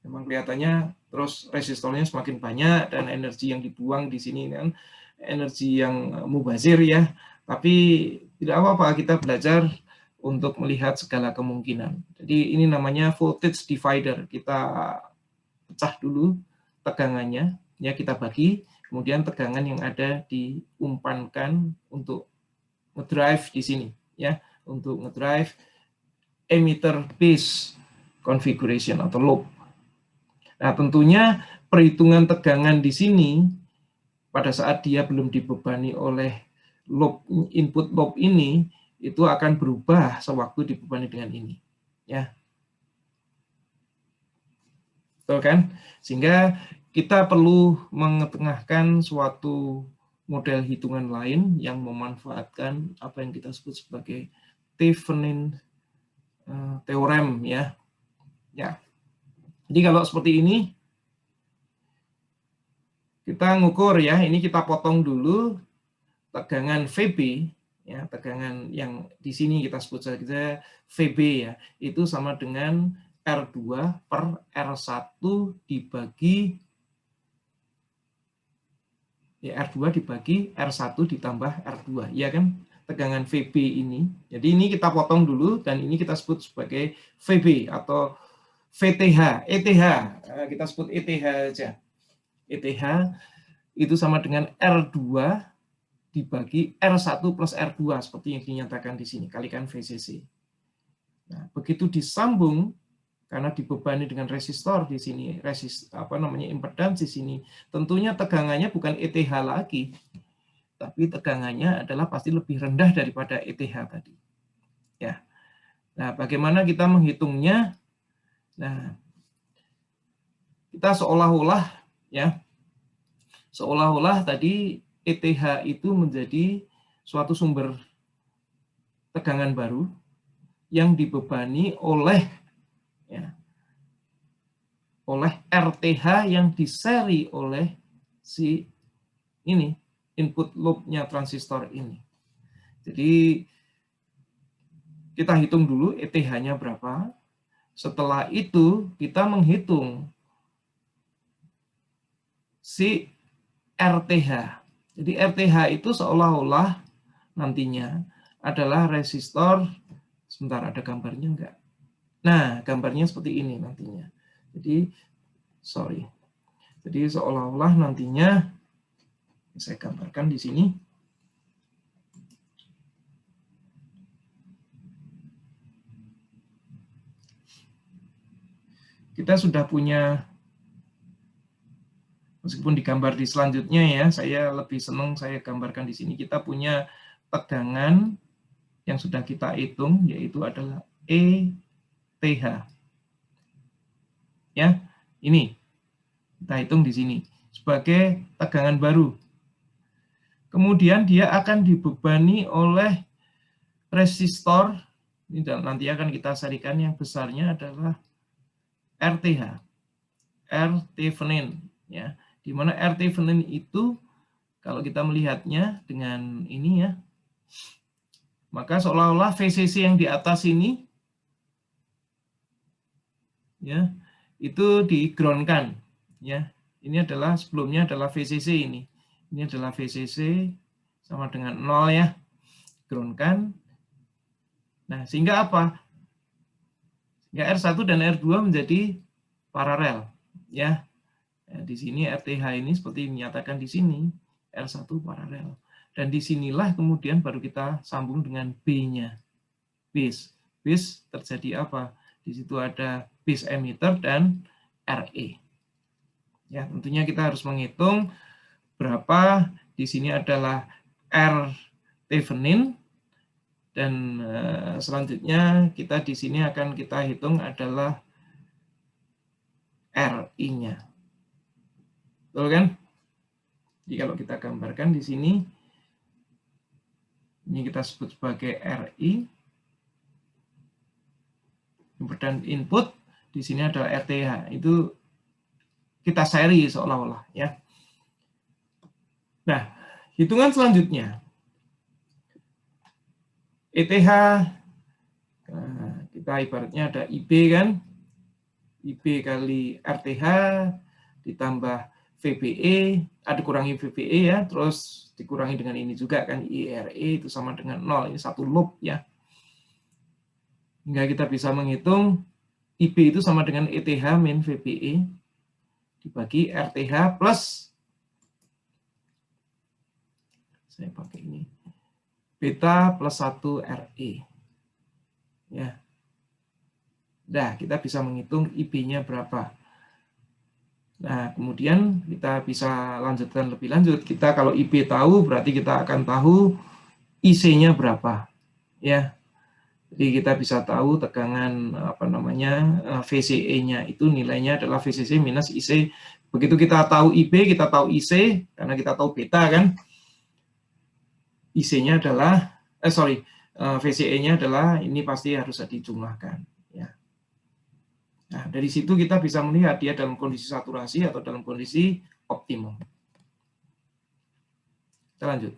Memang kelihatannya terus resistornya semakin banyak dan energi yang dibuang di sini kan energi yang mubazir ya. Tapi tidak apa-apa, kita belajar untuk melihat segala kemungkinan. Jadi ini namanya voltage divider. Kita pecah dulu tegangannya, ya kita bagi, kemudian tegangan yang ada diumpankan untuk ngedrive di sini, ya, untuk ngedrive emitter base configuration atau loop. Nah, tentunya perhitungan tegangan di sini pada saat dia belum dibebani oleh loop, input loop ini, itu akan berubah sewaktu dibebani dengan ini, ya. Betul kan? Sehingga kita perlu mengetengahkan suatu model hitungan lain yang memanfaatkan apa yang kita sebut sebagai Thevenin theorem, ya. Ya. Jadi kalau seperti ini kita ngukur ya, ini kita potong dulu tegangan VB, ya, tegangan yang di sini kita sebut saja VB ya, itu sama dengan R2 per R1 dibagi ya, R2 dibagi R1 ditambah R2, ya kan, tegangan VB ini. Jadi ini kita potong dulu dan ini kita sebut sebagai VB atau VTH, ETH, kita sebut ETH aja. ETH itu sama dengan R2 dibagi R1 plus R2 seperti yang dinyatakan di sini, kalikan VCC. Nah, begitu disambung karena dibebani dengan resistor di sini, impedans di sini, tentunya tegangannya bukan ETH lagi, tapi tegangannya adalah pasti lebih rendah daripada ETH tadi. Ya. Nah, bagaimana kita menghitungnya? Nah, kita seolah-olah tadi ETH itu menjadi suatu sumber tegangan baru yang dibebani oleh RTH yang diseri oleh si ini input loop-nya transistor ini. Jadi kita hitung dulu ETH-nya berapa. Setelah itu kita menghitung si RTH. Jadi RTH itu seolah-olah nantinya adalah resistor. Sebentar, ada gambarnya enggak? Nah, gambarnya seperti ini nantinya. Jadi seolah-olah nantinya saya gambarkan di sini. Kita sudah punya, meskipun digambar di selanjutnya ya, saya lebih senang saya gambarkan di sini. Kita punya tegangan yang sudah kita hitung, yaitu adalah ETH. Ya, ini kita hitung di sini sebagai tegangan baru. Kemudian dia akan dibebani oleh resistor, ini nanti akan kita serikan, yang besarnya adalah RTH, Thevenin, ya. Di mana Thevenin itu kalau kita melihatnya dengan ini ya, maka seolah-olah VCC yang di atas ini ya, itu di-ground-kan ya. Ini adalah sebelumnya adalah VCC ini. Ini adalah VCC sama dengan 0 ya. Ground-kan. Nah, sehingga apa? Sehingga R1 dan R2 menjadi paralel ya. Nah, di sini RTH ini seperti dinyatakan di sini, R1 paralel. Dan disinilah kemudian baru kita sambung dengan B-nya. Base. Base terjadi apa? Di situ ada base emitter dan RE. Ya, tentunya kita harus menghitung berapa. Di sini adalah R Thevenin, dan selanjutnya kita di sini akan kita hitung adalah RI-nya. Betul kan? Jadi kalau kita gambarkan di sini, ini kita sebut sebagai RI, impedan input, di sini adalah RTH. Itu kita seri seolah-olah ya. Nah, hitungan selanjutnya. ETH, nah, kita ibaratnya ada IB kan, IB kali RTH ditambah VBE, ada kurangi VBE ya, terus dikurangi dengan ini juga kan, IRE itu sama dengan 0, ini satu loop ya. Hingga kita bisa menghitung IB itu sama dengan ETH min VBE dibagi RTH plus, saya pakai ini, beta plus 1 RE. Ya. Nah, kita bisa menghitung IB-nya berapa. Nah, kemudian kita bisa lanjutkan lebih lanjut. Kita kalau IB tahu, berarti kita akan tahu IC-nya berapa. Ya. Jadi kita bisa tahu tegangan VCE-nya itu nilainya adalah VCC minus IC. Begitu kita tahu IB, kita tahu IC, karena kita tahu beta kan. IC-nya adalah, VCE-nya adalah, ini pasti harus dijumlahkan. Ya. Nah, dari situ kita bisa melihat dia dalam kondisi saturasi atau dalam kondisi optimum. Kita lanjut.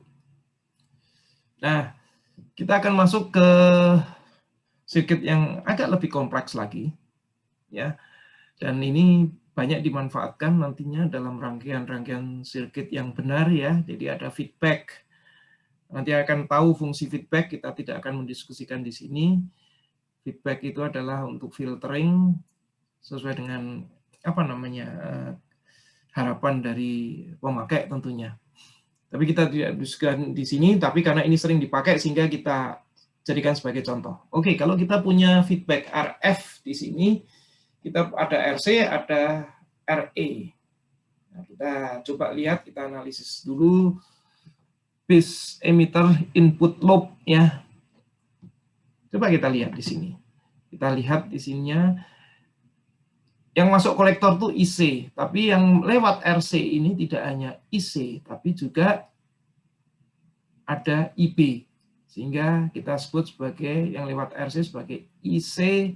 Nah, kita akan masuk ke sirkuit yang agak lebih kompleks lagi, ya. Dan ini banyak dimanfaatkan nantinya dalam rangkaian-rangkaian sirkuit yang benar ya. Jadi ada feedback. Nanti akan tahu fungsi feedback. Kita tidak akan mendiskusikan di sini. Feedback itu adalah untuk filtering sesuai dengan harapan dari pemakai tentunya. Tapi kita tidak diskusikan di sini. Tapi karena ini sering dipakai sehingga kita jadikan sebagai contoh. Oke, kalau kita punya feedback RF di sini, kita ada RC, ada RE. Nah, kita coba lihat, kita analisis dulu base emitter input loop ya. Coba kita lihat di sini. Kita lihat di sininya yang masuk kolektor tuh IC, tapi yang lewat RC ini tidak hanya IC, tapi juga ada IB. Sehingga kita sebut sebagai yang lewat RC sebagai IC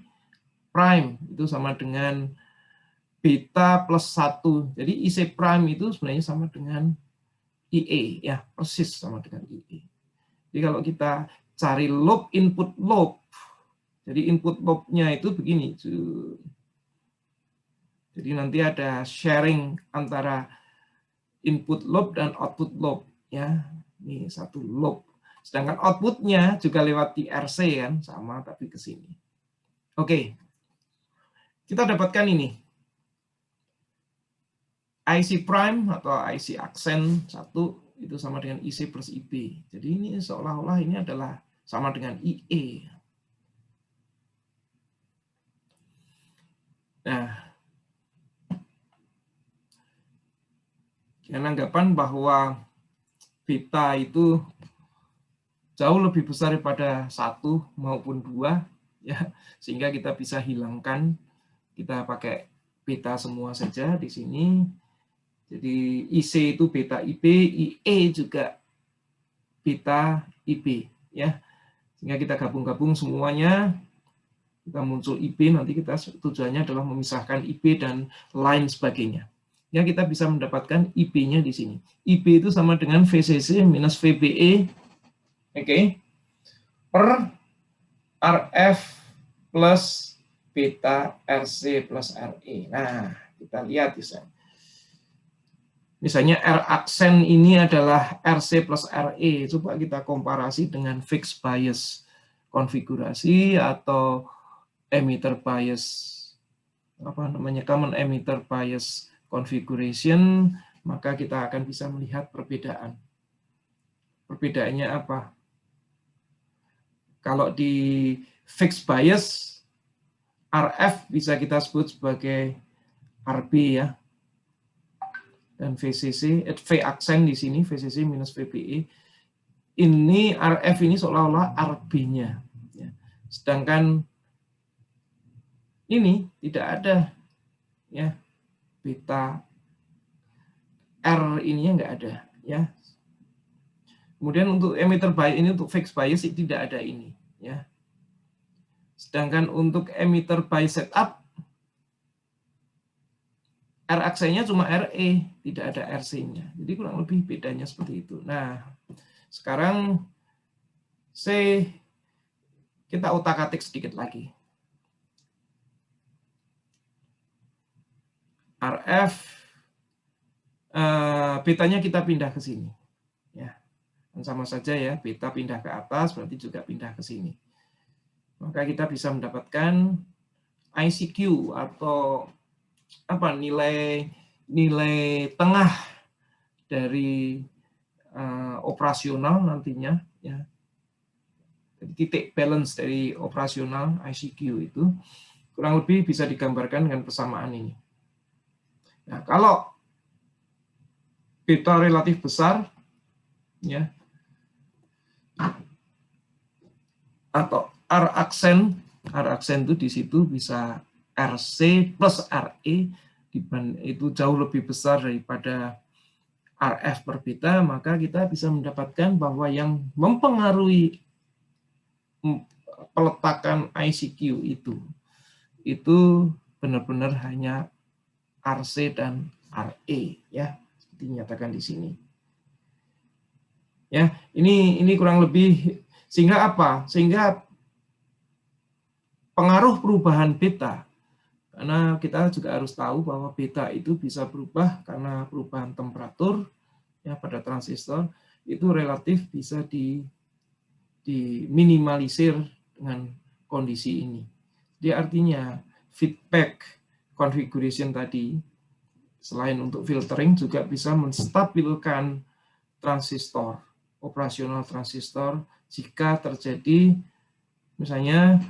prime, itu sama dengan beta plus 1. Jadi IC prime itu sebenarnya sama dengan IE, ya persis sama dengan IE. Jadi kalau kita cari loop, input loop, jadi input loop-nya itu begini. Jadi nanti ada sharing antara input loop dan output loop. Ya, ini satu loop. Sedangkan outputnya juga lewat di RC kan, sama tapi ke sini. Oke, kita dapatkan ini. IC prime atau IC aksen 1 itu sama dengan IC plus IB. Jadi ini seolah-olah ini adalah sama dengan IE. Nah, dengan anggapan bahwa beta itu jauh lebih besar daripada 1 maupun 2, ya, sehingga kita bisa hilangkan, kita pakai beta semua saja di sini. Jadi IC itu beta IB, IE juga beta IB, ya. Sehingga kita gabung-gabung semuanya, kita muncul IB, nanti kita tujuannya adalah memisahkan IB dan lain sebagainya. Ya, kita bisa mendapatkan IB-nya di sini. IB itu sama dengan VCC minus VBE, oke, per RF plus beta RC plus RE. Nah, kita lihat di sana. Misalnya R aksen ini adalah RC plus RE. Coba kita komparasi dengan fixed bias konfigurasi atau emitter bias, common emitter bias configuration, maka kita akan bisa melihat perbedaan. Perbedaannya apa? Kalau di fixed bias, RF bisa kita sebut sebagai RB ya. Dan VCC, V aksen di sini, VCC minus VBE. Ini RF ini seolah-olah RB-nya. Ya. Sedangkan ini tidak ada. Ya, beta R ininya nggak ada. Ya. Kemudian untuk emitter bias ini, untuk fixed bias tidak ada ini. Ya. Sedangkan untuk emitter bias setup, R-aksennya cuma RE, tidak ada RC-nya. Jadi kurang lebih bedanya seperti itu. Nah, sekarang kita utak-atik sedikit lagi. RF, betanya kita pindah ke sini. Ya, sama saja ya, beta pindah ke atas berarti juga pindah ke sini. Maka kita bisa mendapatkan ICQ atau apa nilai tengah dari operasional nantinya, ya. Titik balance dari operasional ICQ itu kurang lebih bisa digambarkan dengan persamaan ini. Nah, kalau beta relatif besar, ya, atau R aksen itu di situ bisa RC plus RE, itu jauh lebih besar daripada RF per beta, maka kita bisa mendapatkan bahwa yang mempengaruhi peletakan ICQ itu benar-benar hanya RC dan RE, ya, seperti dinyatakan di sini. Ya, ini kurang lebih, sehingga apa? Sehingga pengaruh perubahan beta, karena kita juga harus tahu bahwa beta itu bisa berubah karena perubahan temperatur, ya, pada transistor itu relatif bisa diminimalisir dengan kondisi ini. Jadi artinya feedback configuration tadi selain untuk filtering juga bisa menstabilkan transistor, operasional transistor jika terjadi misalnya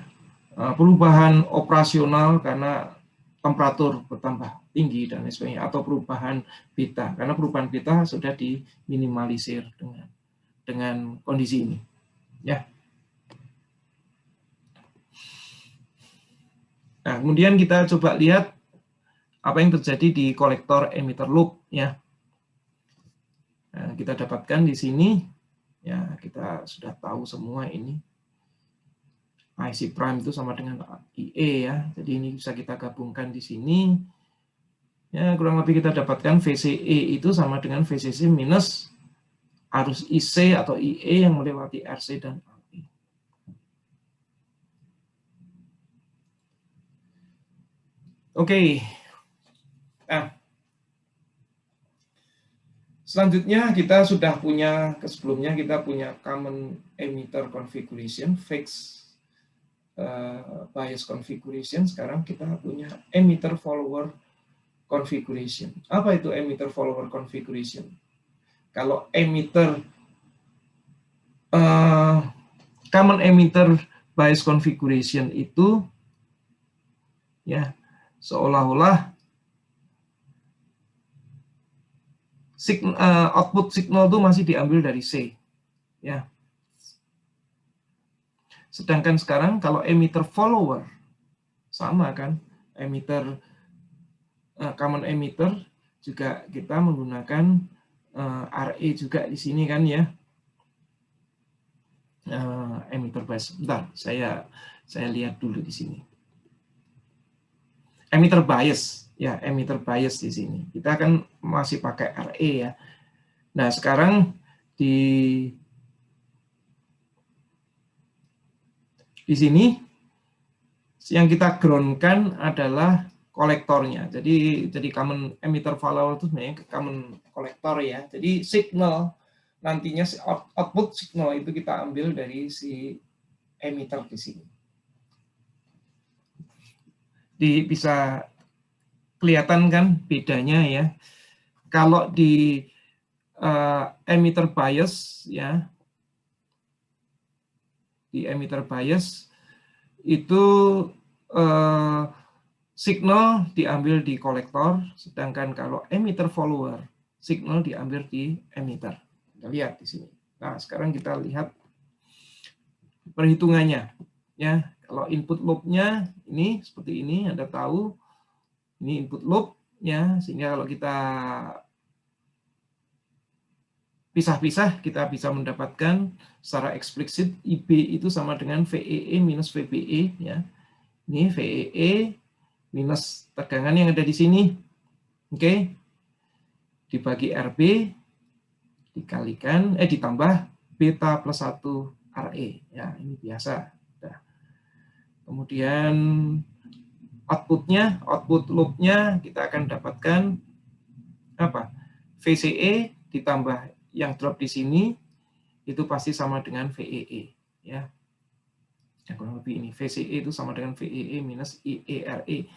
perubahan operasional karena temperatur bertambah tinggi dan lain sebagainya, atau perubahan beta, karena perubahan beta sudah diminimalisir dengan kondisi ini, ya. Nah, kemudian kita coba lihat apa yang terjadi di kolektor emitter loop, ya. Nah, kita dapatkan di sini, ya, kita sudah tahu semua ini. IC prime itu sama dengan IE, ya. Jadi ini bisa kita gabungkan di sini. Ya, kurang lebih kita dapatkan VCE itu sama dengan VCC minus arus IC atau IE yang melewati RC dan RE. Oke. Nah, selanjutnya kita sudah punya, sebelumnya kita punya common emitter configuration, fixed bias configuration. Sekarang kita punya emitter follower configuration. Apa itu emitter follower configuration? Kalau emitter common emitter bias configuration itu, ya, seolah-olah output signal itu masih diambil dari C, ya. Sedangkan sekarang kalau emitter follower sama kan, emitter common emitter juga kita menggunakan RE juga di sini kan, ya. Emitter bias. Bentar, saya lihat dulu di sini. Emitter bias, ya, emitter bias di sini. Kita kan masih pakai RE, ya. Nah, sekarang di sini yang kita ground-kan adalah kolektornya. Jadi common emitter follower itu sebenarnya common kolektor, ya. Jadi signal nantinya output signal itu kita ambil dari si emitter di sini. Bisa kelihatan kan bedanya, ya. Kalau di emitter bias, ya, di emitter bias itu signal diambil di kolektor, sedangkan kalau emitter follower signal diambil di emitter. Kita lihat di sini. Nah, sekarang kita lihat perhitungannya, ya. Kalau input loop-nya ini seperti ini, Anda tahu ini input loop, ya, sehingga kalau kita pisah-pisah kita bisa mendapatkan secara eksplisit IB itu sama dengan VEE minus VBE, ya. Ini VEE minus tegangan yang ada di sini, Oke, dibagi RB dikalikan ditambah beta plus 1 RE. Ya, ini biasa. Nah, kemudian output loopnya kita akan dapatkan apa? VCE ditambah yang drop di sini itu pasti sama dengan VEE, ya. Yang kurang lebih ini VCE itu sama dengan VEE minus IERE.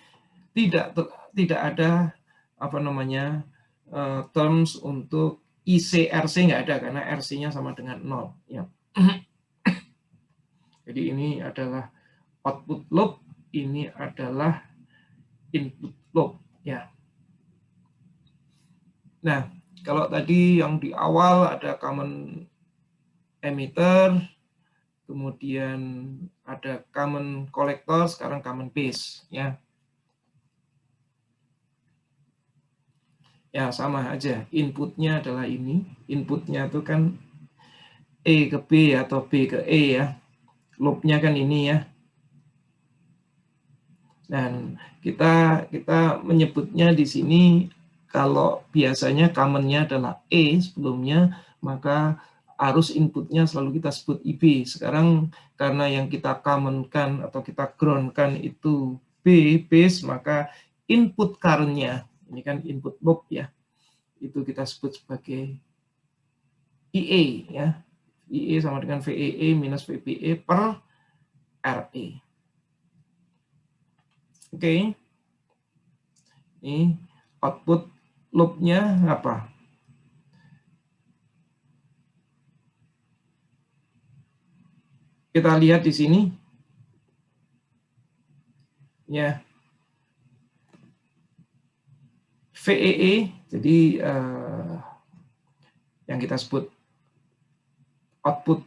Tidak ada apa namanya terms untuk ICRC, nggak ada karena RC-nya sama dengan 0, ya. Jadi ini adalah output loop, ini adalah input loop, ya. Nah, kalau tadi yang di awal ada common emitter, kemudian ada common collector, sekarang common base, ya. Ya, sama aja. Inputnya adalah ini. Inputnya itu kan E ke B atau B ke E, ya. Loopnya kan ini, ya. Dan kita menyebutnya di sini, kalau biasanya common-nya adalah E sebelumnya, maka arus inputnya selalu kita sebut IB. Sekarang karena yang kita common-kan atau kita ground-kan itu B, base, maka input current-nya, ini kan input loop, ya, itu kita sebut sebagai IE, ya. IE sama dengan VEE minus VBE per RE. Oke. Ini output loop-nya apa? Kita lihat di sini. Ya. VEE, jadi yang kita sebut output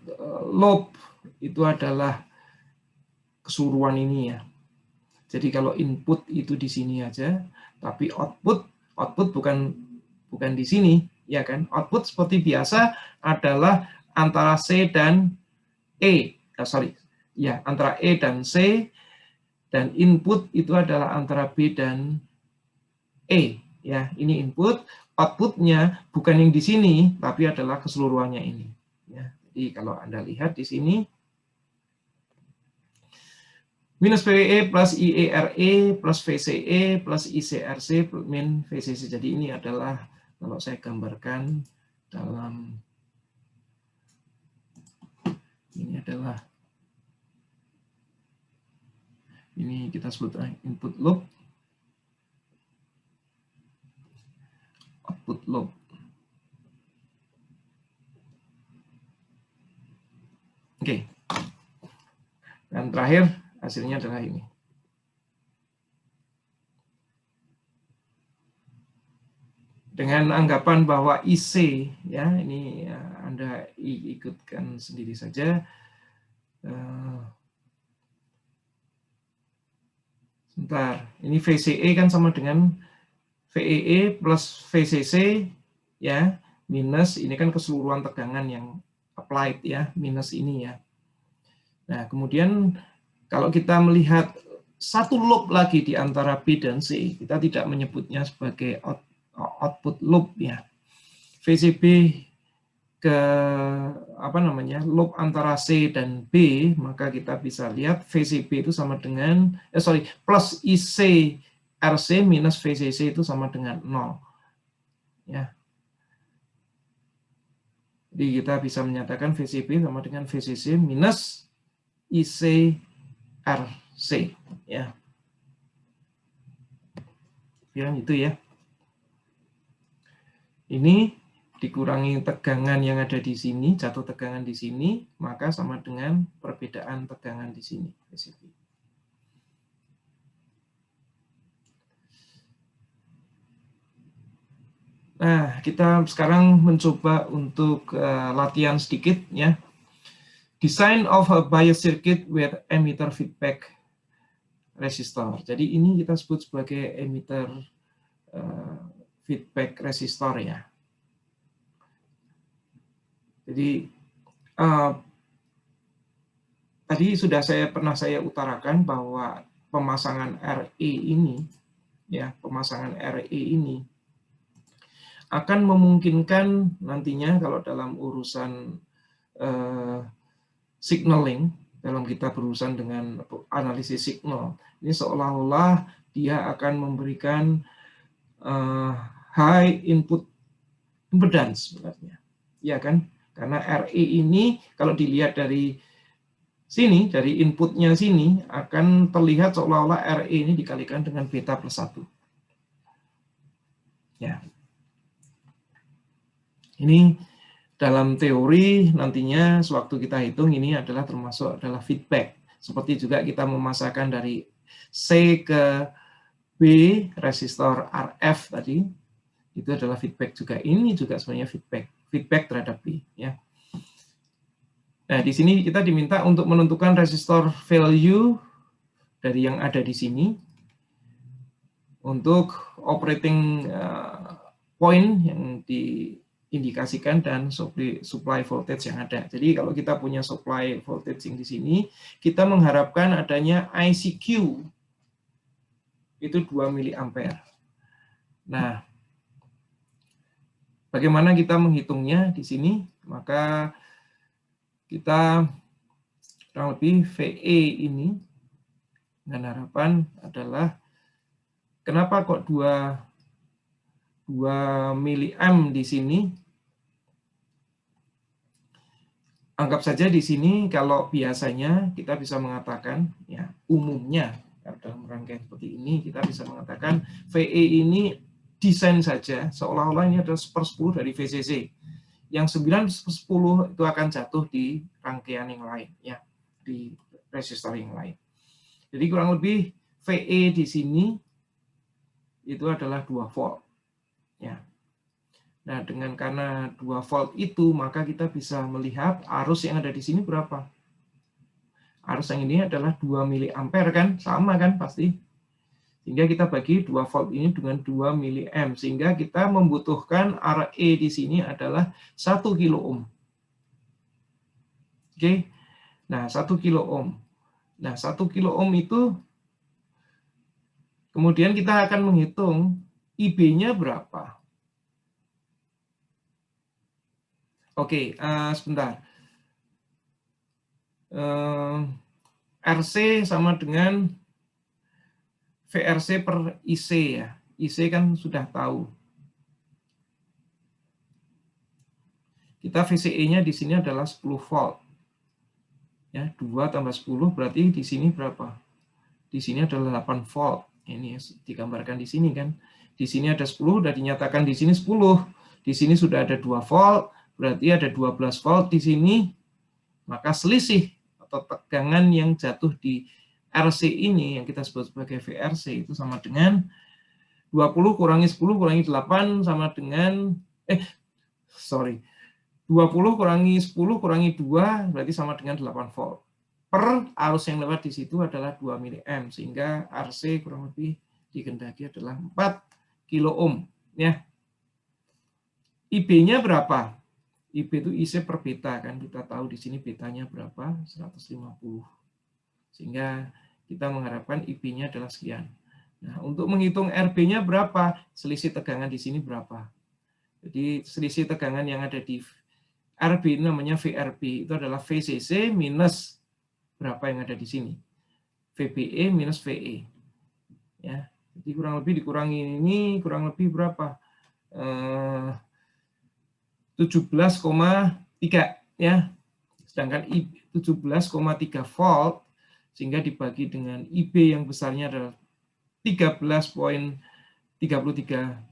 loop itu adalah keseluruhan ini, ya. Jadi kalau input itu di sini aja, tapi output bukan di sini, ya kan? Output seperti biasa adalah antara C dan E, antara E dan C, dan input itu adalah antara B dan E, ya. Ini input, outputnya bukan yang di sini, tapi adalah keseluruhannya ini, ya. Jadi kalau Anda lihat di sini, minus VWE plus IERE plus VCE plus ICRC min VCC. Jadi ini adalah, kalau saya gambarkan dalam, ini kita sebut input loop, output loop. Oke. Dan terakhir hasilnya adalah ini. Dengan anggapan bahwa IC, ya, ini ya, Anda ikutkan sendiri saja. Sebentar, ini VCE kan sama dengan VEE plus VCC, ya, minus ini kan keseluruhan tegangan yang applied, ya, minus ini, ya. Nah, kemudian kalau kita melihat satu loop lagi di antara B dan C, kita tidak menyebutnya sebagai output loop, ya. VCB ke loop antara C dan B, maka kita bisa lihat VCB itu sama dengan plus IC RC minus VCC itu sama dengan 0, ya. Jadi kita bisa menyatakan VCB sama dengan VCC minus IC RC, ya. Bilang itu, ya. Ini dikurangi tegangan yang ada di sini, jatuh tegangan di sini, maka sama dengan perbedaan tegangan di sini, VCB. Nah, kita sekarang mencoba untuk latihan sedikit, ya. Design of a bias circuit with emitter feedback resistor. Jadi ini kita sebut sebagai emitter feedback resistor, ya. Jadi tadi sudah pernah saya utarakan bahwa pemasangan RE ini, ya, pemasangan RE ini akan memungkinkan nantinya kalau dalam urusan signaling, dalam kita berurusan dengan analisis signal, ini seolah-olah dia akan memberikan high input impedance sebenarnya, ya kan? Karena RE ini kalau dilihat dari sini, dari inputnya sini, akan terlihat seolah-olah RE ini dikalikan dengan beta plus 1. Ya. Ini dalam teori nantinya sewaktu kita hitung ini adalah termasuk adalah feedback. Seperti juga kita memasakkan dari C ke B resistor RF tadi, itu adalah feedback juga. Ini juga sebenarnya feedback terhadap B, ya. Nah, di sini kita diminta untuk menentukan resistor value dari yang ada di sini untuk operating point yang diindikasikan dan supply voltage yang ada. Jadi kalau kita punya supply voltage yang di sini, kita mengharapkan adanya ICQ itu 2 mA. Nah, bagaimana kita menghitungnya di sini? Maka kita kurang lebih VE ini dengan harapan adalah kenapa kok 2 mA di sini? Anggap saja di sini kalau biasanya kita bisa mengatakan ya umumnya dalam rangkaian seperti ini kita bisa mengatakan VE ini desain saja seolah-olah ini adalah 1/10 dari VCC. Yang 9/10 itu akan jatuh di rangkaian yang lain, ya, di resistor yang lain. Jadi kurang lebih VE di sini itu adalah 2 volt. Ya. Nah, karena 2 volt itu, maka kita bisa melihat arus yang ada di sini berapa. Arus yang ini adalah 2 mA kan, sama kan pasti. Sehingga kita bagi 2 volt ini dengan 2 mA, sehingga kita membutuhkan RE di sini adalah 1 kilo ohm. Oke. Nah, 1 kilo ohm. Nah, 1 kilo ohm itu kemudian kita akan menghitung IB-nya berapa. Oke, sebentar. RC sama dengan VRC per IC ya. IC kan sudah tahu. Kita VCE-nya di sini adalah 10 volt. Ya, 2 tambah 10 berarti di sini berapa? Di sini adalah 8 volt. Ini digambarkan di sini kan. Di sini ada 10, sudah dinyatakan di sini 10. Di sini sudah ada 2 volt, berarti ada 12 volt di sini. Maka selisih atau tegangan yang jatuh di RC ini yang kita sebut sebagai VRC itu sama dengan 20 kurangi 10 kurangi 8 sama dengan 20 kurangi 10 kurangi 2 berarti sama dengan 8 volt. Per arus yang lewat di situ adalah 2 mA sehingga RC kurang lebih dikehendaki adalah 4 kilo ohm ya. IB-nya berapa? IB itu IC per beta kan, kita tahu di sini betanya berapa? 150. Sehingga kita mengharapkan IB-nya adalah sekian. Nah, untuk menghitung RB-nya berapa? Selisih tegangan di sini berapa? Jadi selisih tegangan yang ada di RB namanya VRB itu adalah VCC minus berapa yang ada di sini? VBE minus VE. Ya. Jadi kurang lebih dikurangi ini kurang lebih berapa? 17,3 ya. Sedangkan 17,3 volt sehingga dibagi dengan IB yang besarnya adalah 13,33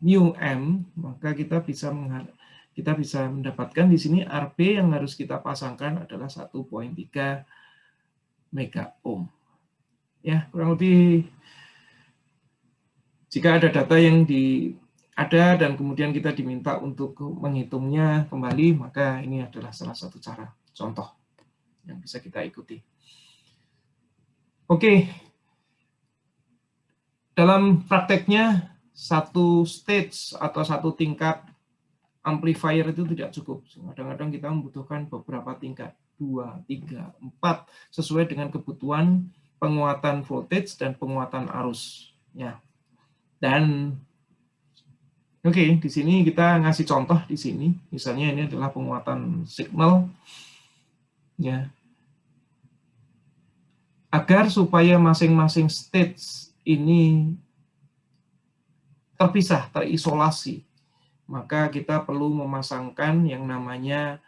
μm, maka kita bisa mendapatkan di sini RB yang harus kita pasangkan adalah 1,3 mega ohm. Ya, kurang lebih jika ada data yang ada dan kemudian kita diminta untuk menghitungnya kembali, maka ini adalah salah satu cara contoh yang bisa kita ikuti. Oke, dalam prakteknya satu stage atau satu tingkat amplifier itu tidak cukup. Kadang-kadang kita membutuhkan beberapa tingkat, 2, 3, 4, sesuai dengan kebutuhan penguatan voltage dan penguatan arus. Ya. Dan Oke, di sini kita ngasih contoh di sini. Misalnya ini adalah penguatan signal, ya. Agar supaya masing-masing stage ini terpisah, terisolasi, maka kita perlu memasangkan yang namanya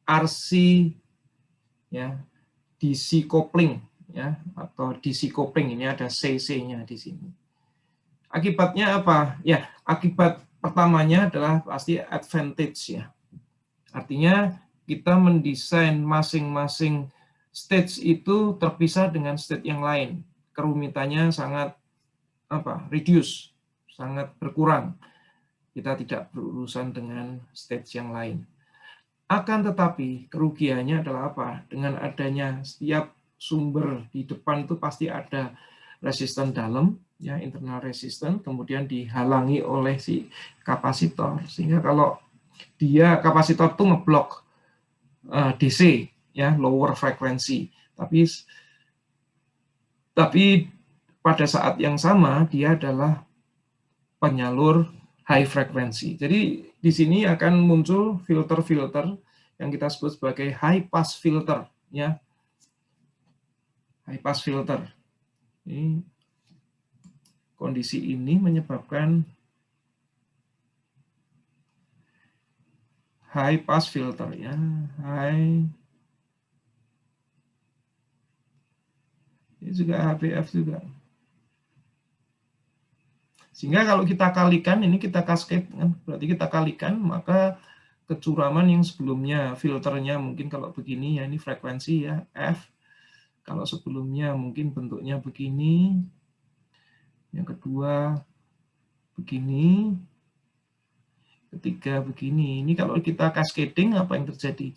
RC, ya, DC coupling, ya, atau DC coupling. Ini ada CC-nya di sini. Akibatnya apa? Ya, akibat pertamanya adalah pasti advantage, ya. Artinya kita mendesain masing-masing stage itu terpisah dengan stage yang lain. Kerumitannya sangat reduce, sangat berkurang. Kita tidak berurusan dengan stage yang lain. Akan tetapi kerugiannya adalah apa? Dengan adanya setiap sumber di depan itu pasti ada resisten dalam, ya, internal resistance, kemudian dihalangi oleh si kapasitor, sehingga kalau dia kapasitor itu ngeblok DC, ya, lower frequency, tapi pada saat yang sama dia adalah penyalur high frequency. Jadi di sini akan muncul filter-filter yang kita sebut sebagai high pass filter, ya. High pass filter. Ini kondisi ini menyebabkan high pass filter, ya. Ini juga HPF juga. Sehingga kalau kita kalikan, ini kita cascade, berarti kita kalikan, maka kecuraman yang sebelumnya filternya mungkin kalau begini, ya, ini frekuensi, ya, F. Kalau sebelumnya mungkin bentuknya begini, yang kedua begini, ketiga begini. Ini kalau kita cascading, apa yang terjadi?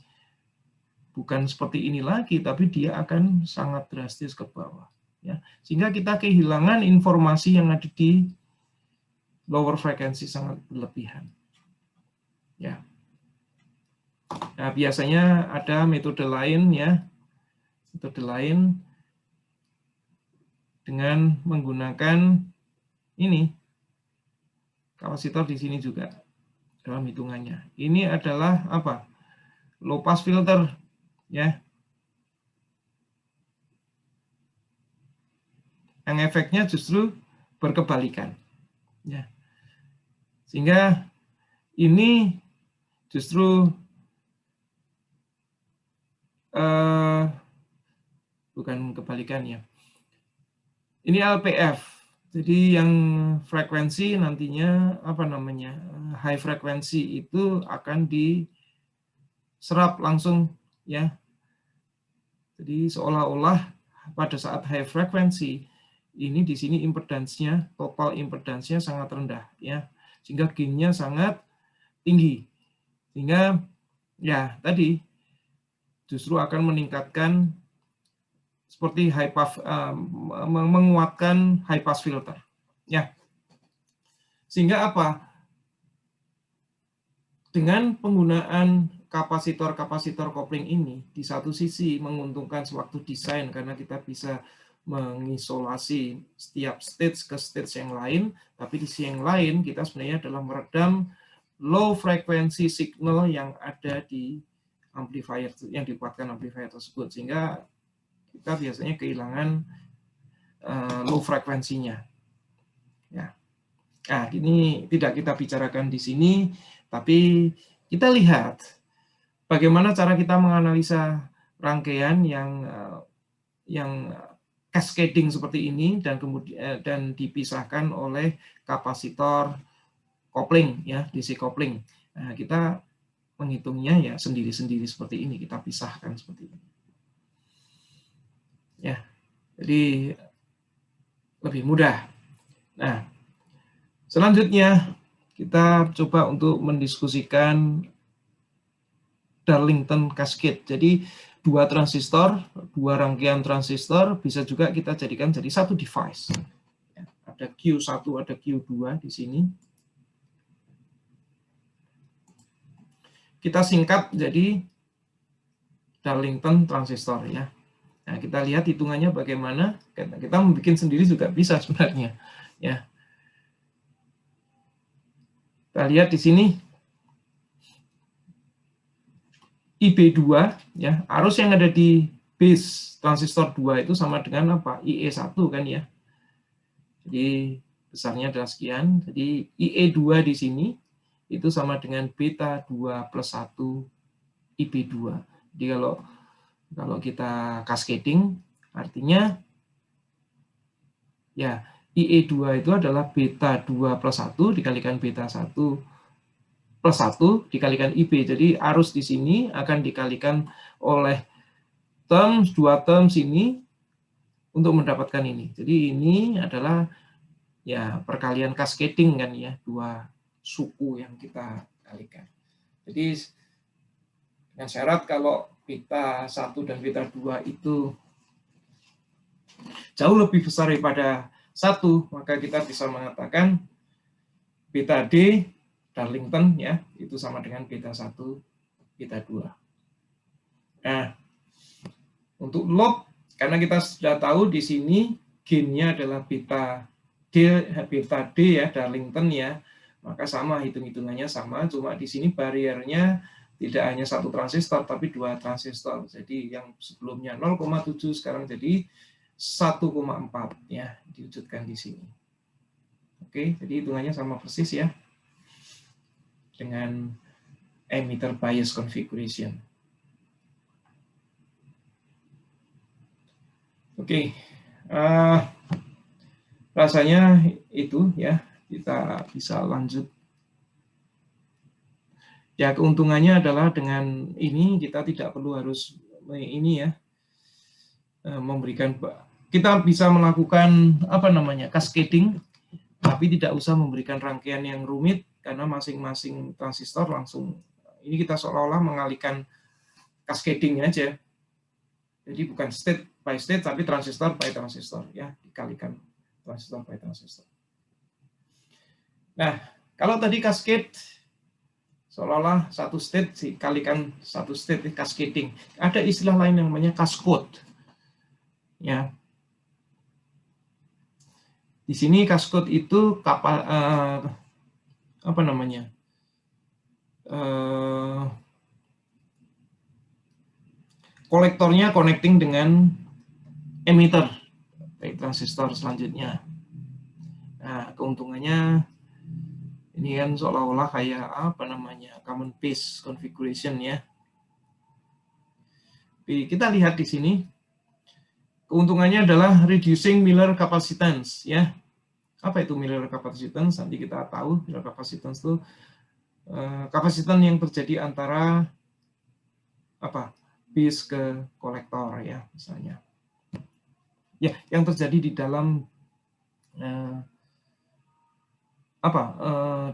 Bukan seperti ini lagi, tapi dia akan sangat drastis ke bawah, ya. Sehingga kita kehilangan informasi yang ada di lower frequency sangat berlebihan, ya. Nah, biasanya ada metode lain, ya, metode lain dengan menggunakan ini kapasitor di sini juga dalam hitungannya. Ini adalah apa? Low pass filter, ya. Yang efeknya justru berkebalikan, ya. Sehingga ini justru bukan kebalikannya. Ini LPF. Jadi yang frekuensi nantinya high frekuensi itu akan diserap langsung, ya. Jadi seolah-olah pada saat high frekuensi ini di sini impedansnya, total impedansnya sangat rendah, ya. Sehingga gainnya sangat tinggi. Sehingga ya tadi justru akan meningkatkan seperti menguatkan high pass filter, ya. Sehingga apa? Dengan penggunaan kapasitor coupling ini, di satu sisi menguntungkan sewaktu desain karena kita bisa mengisolasi setiap stage ke stage yang lain, tapi di sisi yang lain kita sebenarnya adalah meredam low frequency signal yang ada di amplifier yang dikuatkan amplifier tersebut, sehingga kita biasanya kehilangan low frekuensinya, ya. Nah, ini tidak kita bicarakan di sini, tapi kita lihat bagaimana cara kita menganalisa rangkaian yang cascading seperti ini dan kemudian dipisahkan oleh kapasitor coupling, ya, DC coupling. Nah, kita menghitungnya ya sendiri-sendiri seperti ini, kita pisahkan seperti ini, ya. Jadi lebih mudah. Nah, selanjutnya kita coba untuk mendiskusikan Darlington Cascade. Jadi dua transistor, dua rangkaian transistor bisa juga kita jadikan jadi satu device. Ada Q1, ada Q2 di sini. Kita singkat jadi Darlington transistor, ya. Nah, kita lihat hitungannya bagaimana. Kita membuat sendiri juga bisa sebenarnya, ya. Kita lihat di sini IB2 ya, arus yang ada di base transistor 2 itu sama dengan apa? IE1 kan ya. Jadi besarnya adalah sekian. Jadi IE2 di sini itu sama dengan beta 2 plus 1 IB2. Jadi kalau kita cascading artinya ya IE2 itu adalah beta 2 plus 1 dikalikan beta 1 plus 1 dikalikan IB. Jadi arus di sini akan dikalikan oleh dua terms ini untuk mendapatkan ini. Jadi ini adalah ya perkalian cascading kan ya, dua suku yang kita kalikan. Jadi dengan syarat kalau beta 1 dan beta 2 itu jauh lebih besar daripada 1, maka kita bisa mengatakan beta D Darlington ya, itu sama dengan beta 1, beta 2. Nah, untuk log, karena kita sudah tahu di sini gain-nya adalah beta D ya, Darlington ya, maka sama, hitung-hitungannya sama, cuma di sini bariernya tidak hanya satu transistor, tapi dua transistor. Jadi yang sebelumnya 0,7 sekarang jadi 1,4 ya, diwujudkan di sini. Oke, jadi hitungannya sama persis ya dengan emitter bias configuration. Oke, rasanya itu ya, kita bisa lanjut. Ya, keuntungannya adalah dengan ini kita tidak perlu harus ini ya, memberikan, kita bisa melakukan apa namanya cascading, tapi tidak usah memberikan rangkaian yang rumit karena masing-masing transistor langsung ini kita seolah-olah mengalihkan cascading aja. Jadi bukan state by state tapi transistor by transistor ya, dikalikan transistor by transistor. Nah, kalau tadi cascade seolah-olah satu state dikalikan satu state cascading. Ada istilah lain yang namanya cascode. Ya. Di sini cascode itu apa namanya? Kolektornya connecting dengan emitter baik transistor selanjutnya. Nah, keuntungannya ini kan seolah-olah kayak apa namanya, common base configuration ya. Kita lihat di sini keuntungannya adalah reducing Miller capacitance ya. Apa itu Miller capacitance? Nanti kita tahu Miller capacitance itu kapasitan yang terjadi antara apa? Base ke kolektor ya misalnya. Ya, yang terjadi di dalam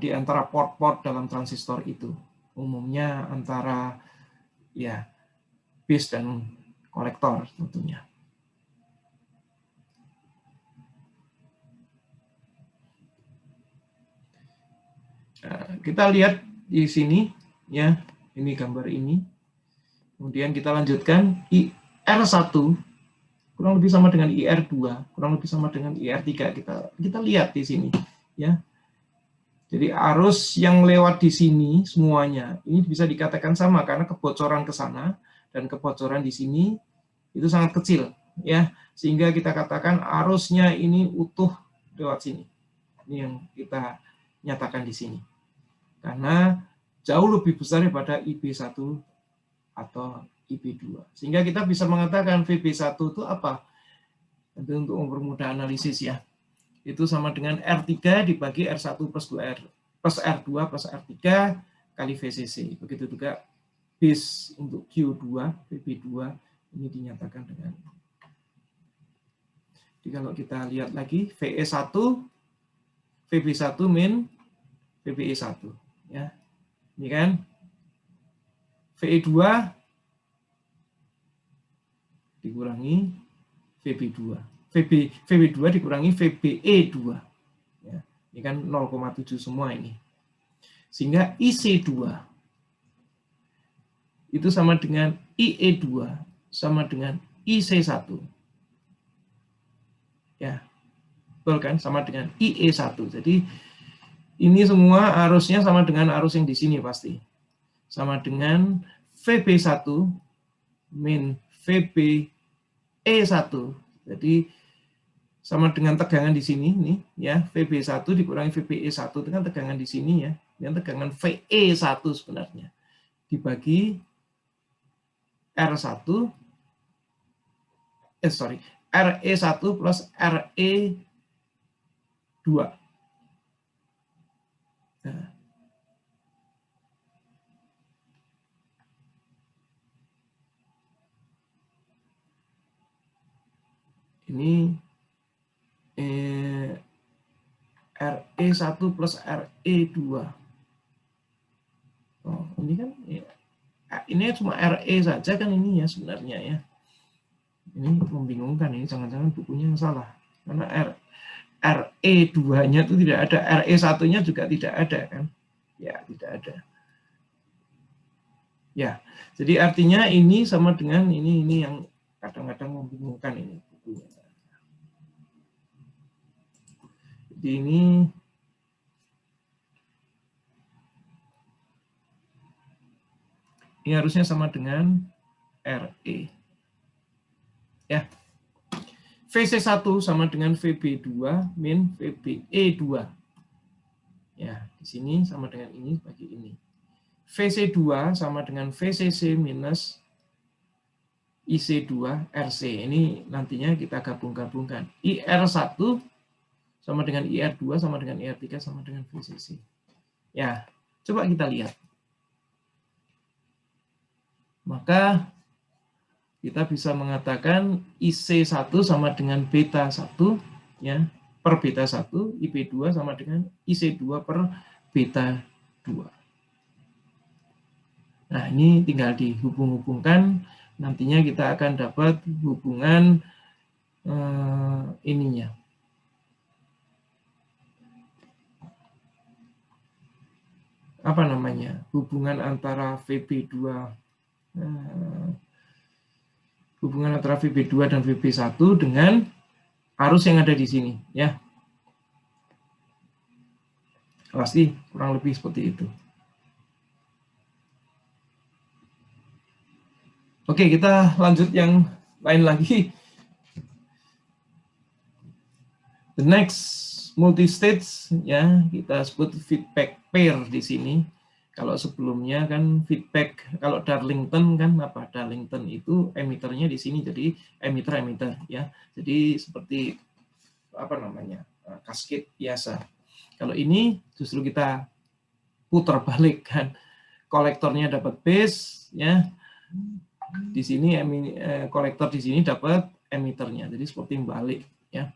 di antara port-port dalam transistor itu. Umumnya antara ya base dan kolektor tentunya. Kita lihat di sini ya, ini gambar ini. Kemudian kita lanjutkan IR1 kurang lebih sama dengan IR2, kurang lebih sama dengan IR3. Kita lihat di sini ya. Jadi arus yang lewat di sini semuanya ini bisa dikatakan sama karena kebocoran ke sana dan kebocoran di sini itu sangat kecil ya, sehingga kita katakan arusnya ini utuh lewat sini. Ini yang kita nyatakan di sini. Karena jauh lebih besar daripada IB1 atau IB2. Sehingga kita bisa mengatakan VB1 itu apa? Tentu untuk mempermudah analisis ya. Itu sama dengan R3 dibagi R1 plus 2R plus R2 plus R3 kali VCC. Begitu juga base untuk Q2, VB2 ini dinyatakan dengan. Jadi kalau kita lihat lagi VE1, VB1 min VBE1 ya. Ini kan VE2 dikurangi VB2. VB2 dikurangi VBE2. Ya, ini kan 0,7 semua ini. Sehingga IC2 itu sama dengan IE2 sama dengan IC1. Ya, betul kan? Sama dengan IE1. Jadi ini semua arusnya sama dengan arus yang di sini pasti. Sama dengan VB1 min VBE1. Jadi sama dengan tegangan di sini nih ya, VB1 dikurangi VBE1 itu kan tegangan di sini ya. Yang tegangan VE1 sebenarnya. Dibagi R1 RE1 plus RE2. Nah. Ini RE1 plus RE2. Oh, ini kan ya, ini cuma RE saja kan ini ya sebenarnya ya. Ini membingungkan, ini jangan-jangan bukunya yang salah. Karena RE2-nya itu tidak ada, RE1-nya juga tidak ada kan. Ya, tidak ada. Ya, jadi artinya ini sama dengan ini yang kadang-kadang membingungkan ini bukunya. Jadi ini harusnya sama dengan RE. Ya. VC1 sama dengan VB2 min VBE2. Ya, di sini sama dengan ini bagi ini. VC2 sama dengan VCC minus IC2 RC. Ini nantinya kita gabung-gabungkan. IR1 sama dengan IR2 sama dengan IR3 sama dengan VCC. Ya, coba kita lihat. Maka kita bisa mengatakan IC1 sama dengan beta 1 ya, per beta 1, IP2 sama dengan IC2 per beta 2. Nah, ini tinggal dihubung-hubungkan, nantinya kita akan dapat hubungan ininya. Apa namanya? Hubungan antara VB2 hubungan antara VB2 dan VB1 dengan arus yang ada di sini ya. Pasti kurang lebih seperti itu. Oke, kita lanjut yang lain lagi. The next multi-stage ya, kita sebut feedback pair di sini. Kalau sebelumnya kan feedback, kalau Darlington kan apa? Darlington itu emiternya di sini, jadi emitter ya. Jadi seperti apa namanya? Cascade biasa. Kalau ini justru kita putar balik kan. Kolektornya dapat base ya. Di sini kolektor di sini dapat emiternya. Jadi seperti balik ya.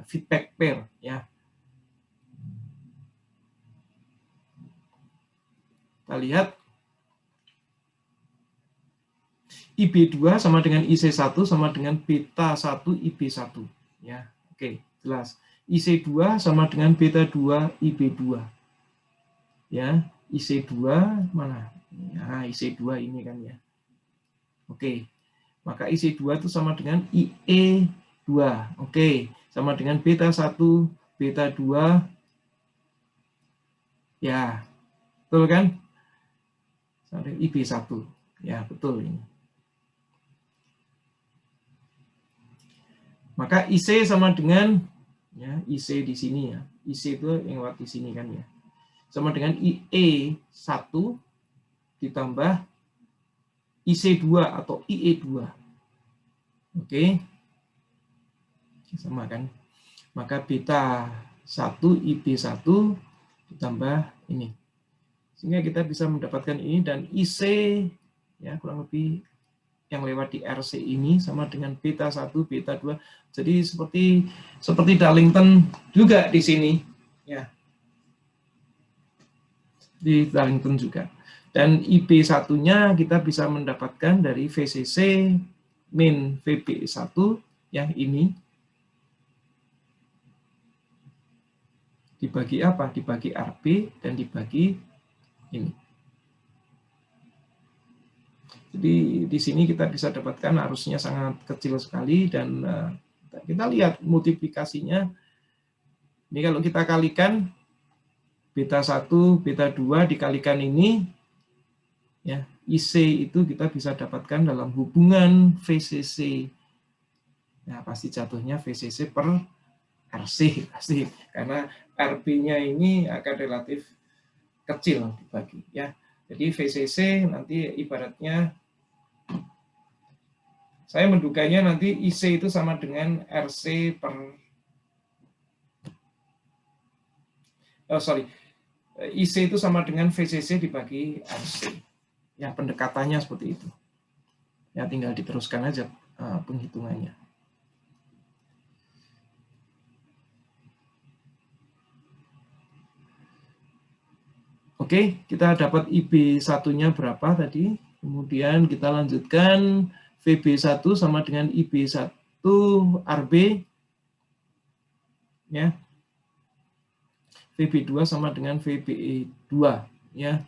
Feedback pair ya. Kita lihat IB2 sama dengan IC1 sama dengan beta 1 IB1 ya. Oke, jelas. IC2 sama dengan beta 2 IB2 ya. IC2 mana? Nah, IC2 ini kan ya. Oke. Maka IC2 itu sama dengan IE2. Oke, sama dengan beta 1 beta 2 ya. Betul kan? Sampai IB1. Ya, betul ini. Maka IC sama dengan ya, IC di sini ya. IC itu yang lewat di sini kan ya. Sama dengan IE1 ditambah IC2 atau IE2. Oke. Sama kan? Maka beta 1 IB1 ditambah ini. Sehingga kita bisa mendapatkan ini dan IC ya kurang lebih yang lewat di RC ini sama dengan beta 1 beta 2. Jadi seperti Darlington juga di sini ya. Di Darlington juga. Dan IB1-nya kita bisa mendapatkan dari VCC min VB1 yang ini dibagi apa? Dibagi RB dan dibagi ini. Jadi di sini kita bisa dapatkan arusnya sangat kecil sekali dan kita lihat multiplikasinya. Ini kalau kita kalikan beta 1, beta 2 dikalikan ini, ya, IC itu kita bisa dapatkan dalam hubungan VCC. Nah, pasti jatuhnya VCC per RC, pasti. Karena RB-nya ini akan relatif kecil dibagi. Ya. Jadi VCC nanti ibaratnya, saya menduganya nanti IC itu sama dengan RC per, IC itu sama dengan VCC dibagi RC. Ya, pendekatannya seperti itu. Ya, tinggal diteruskan aja penghitungannya. Oke, kita dapat IB1-nya berapa tadi. Kemudian kita lanjutkan VB1 sama dengan IB1 RB. Ya. VB2 sama dengan VBE2, ya.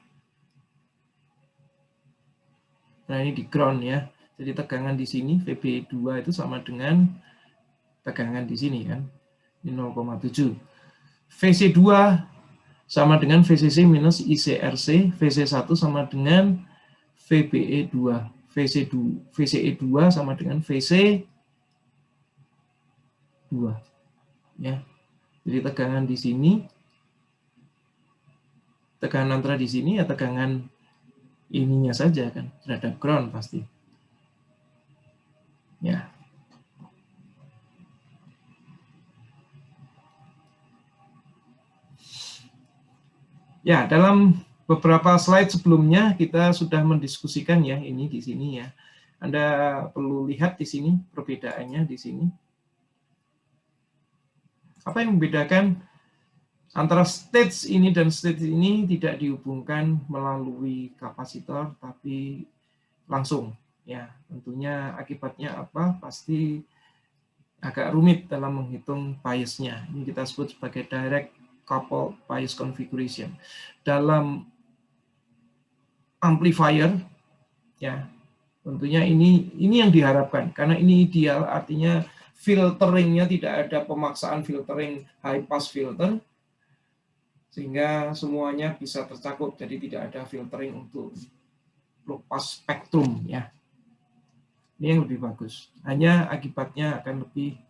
Nah, ini di ground, ya. Jadi tegangan di sini VB2 itu sama dengan tegangan di sini, kan. Ini 0,7. VC2 sama dengan VCC minus ICRC, VC1 sama dengan VBE2, VCE2 sama dengan VC2, ya. Jadi tegangan di sini, tegangan antara di sini ya tegangan ininya saja kan, terhadap ground pasti. Ya. Ya, dalam beberapa slide sebelumnya kita sudah mendiskusikan ya ini di sini ya. Anda perlu lihat di sini perbedaannya di sini. Apa yang membedakan antara stage ini dan stage ini tidak dihubungkan melalui kapasitor tapi langsung ya. Tentunya akibatnya apa? Pasti agak rumit dalam menghitung biasnya. Ini kita sebut sebagai direct coupled bias configuration. Dalam amplifier ya, tentunya ini yang diharapkan karena ini ideal, artinya filteringnya tidak ada pemaksaan filtering high pass filter sehingga semuanya bisa tercakup, jadi tidak ada filtering untuk low pass spektrum ya. Ini yang lebih bagus. Hanya akibatnya akan lebih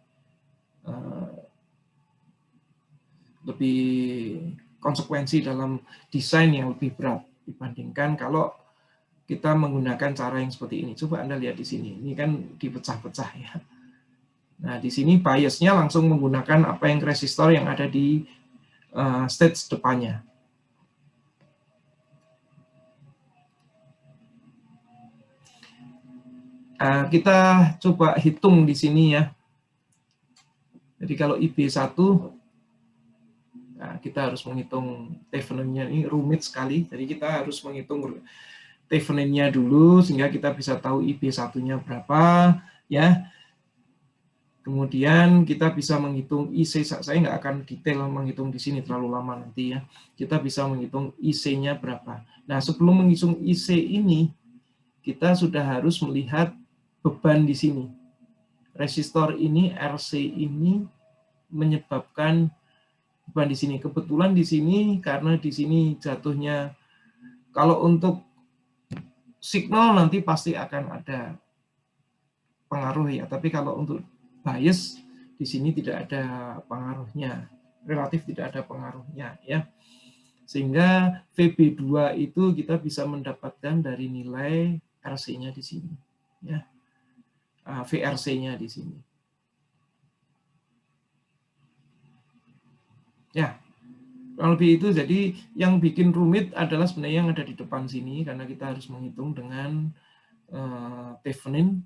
konsekuensi dalam desain yang lebih berat dibandingkan kalau kita menggunakan cara yang seperti ini. Coba Anda lihat di sini. Ini kan dipecah-pecah ya. Nah, di sini biasnya langsung menggunakan apa yang resistor yang ada di stage depannya. Kita coba hitung di sini ya. Jadi kalau IB1, nah, kita harus menghitung Thevenin-nya, ini rumit sekali. Jadi kita harus menghitung Thevenin-nya dulu sehingga kita bisa tahu IB1-nya berapa ya. Kemudian kita bisa menghitung IC, saya nggak akan detail menghitung di sini terlalu lama nanti ya. Kita bisa menghitung IC-nya berapa. Nah, sebelum menghitung IC ini, kita sudah harus melihat beban di sini. Resistor ini, RC ini menyebabkan beban di sini. Kebetulan di sini karena di sini jatuhnya kalau untuk signal nanti pasti akan ada pengaruh ya. Tapi kalau untuk bias di sini tidak ada pengaruhnya, relatif tidak ada pengaruhnya ya. Sehingga VB2 itu kita bisa mendapatkan dari nilai RC-nya di sini ya. VRC-nya di sini. Ya. Kurang lebih itu, jadi yang bikin rumit adalah sebenarnya yang ada di depan sini karena kita harus menghitung dengan Thevenin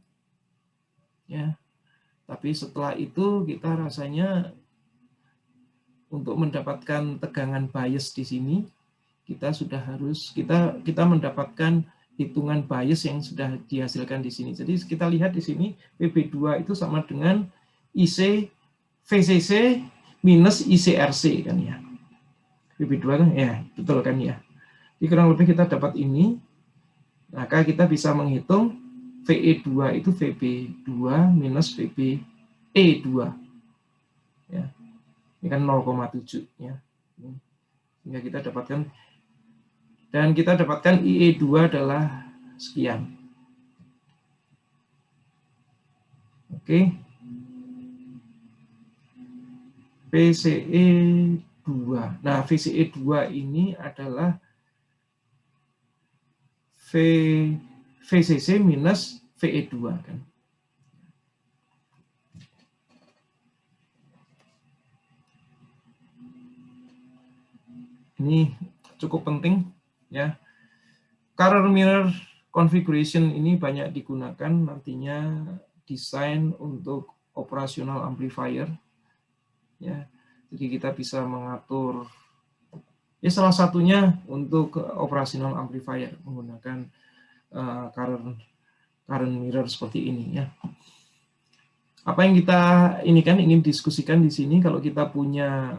ya. Tapi setelah itu kita rasanya untuk mendapatkan tegangan bias di sini kita sudah harus kita mendapatkan hitungan bias yang sudah dihasilkan di sini. Jadi kita lihat di sini VB2 itu sama dengan IC VCC minus ICRC kan ya. VB2 kan ya, betul kan ya. Jadi kurang lebih kita dapat ini. Maka kita bisa menghitung VE2 itu VB2 minus VBE2. Ya. Ini kan 0,7 ya. Sehingga kita dapatkan, dan kita dapatkan IE2 adalah sekian. Oke. VCE2. Nah, VCE2 ini adalah VCC minus VE2 kan. Ini cukup penting ya. Current mirror configuration ini banyak digunakan nantinya desain untuk operasional amplifier ya. Jadi kita bisa mengatur ya, salah satunya untuk operasional amplifier menggunakan current mirror seperti ini ya. Apa yang kita ini kan ingin diskusikan di sini, kalau kita punya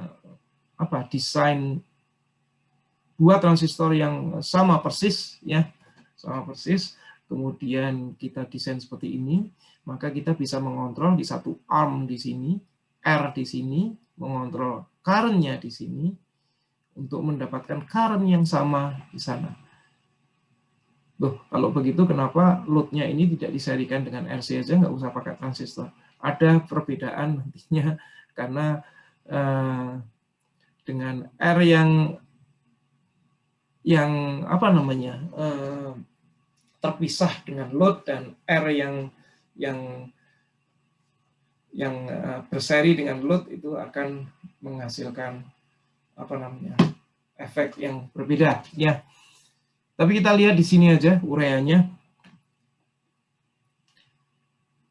desain dua transistor yang sama persis ya, sama persis, kemudian kita desain seperti ini, maka kita bisa mengontrol di satu arm di sini, R di sini, mengontrol current-nya di sini untuk mendapatkan current yang sama di sana. Loh, kalau begitu kenapa load-nya ini tidak diserikan dengan RC aja, nggak usah pakai transistor? Ada perbedaan nantinya karena dengan R yang terpisah dengan load dan R yang berseri dengan load itu akan menghasilkan efek yang berbeda ya. Tapi kita lihat di sini aja uraiannya.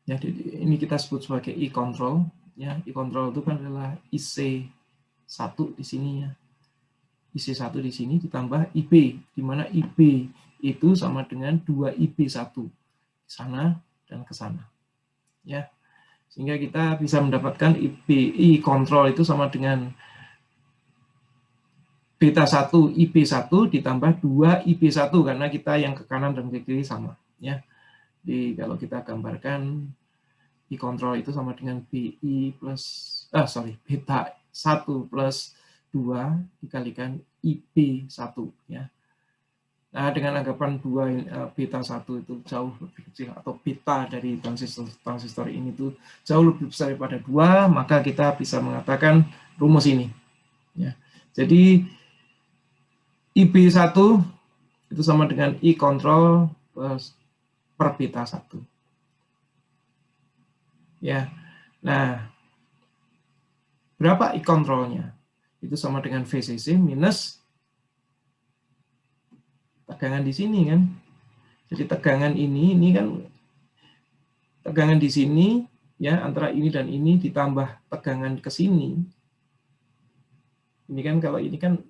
Ya, ini kita sebut sebagai E-control ya. E-control itu kan adalah IC1 di sini ya. IC1 di sini ditambah IB, di mana IB itu sama dengan 2IB1 di sana dan ke sana. Ya. Sehingga kita bisa mendapatkan IB control itu sama dengan beta 1 IB1 ditambah 2 IB1 karena kita yang ke kanan dan ke kiri sama ya. Jadi kalau kita gambarkan I control itu sama dengan BI plus beta 1 plus 2 dikalikan IB1 ya. Nah, dengan anggapan 2 beta 1 itu jauh lebih kecil, atau beta dari transistor ini tuh jauh lebih besar daripada 2, maka kita bisa mengatakan rumus ini ya. Jadi IB1 itu sama dengan I control per beta 1 ya. Nah, berapa I controlnya? Itu sama dengan VCC minus tegangan di sini kan. Jadi tegangan ini kan tegangan di sini ya, antara ini dan ini ditambah tegangan ke sini. Ini kan kalau ini kan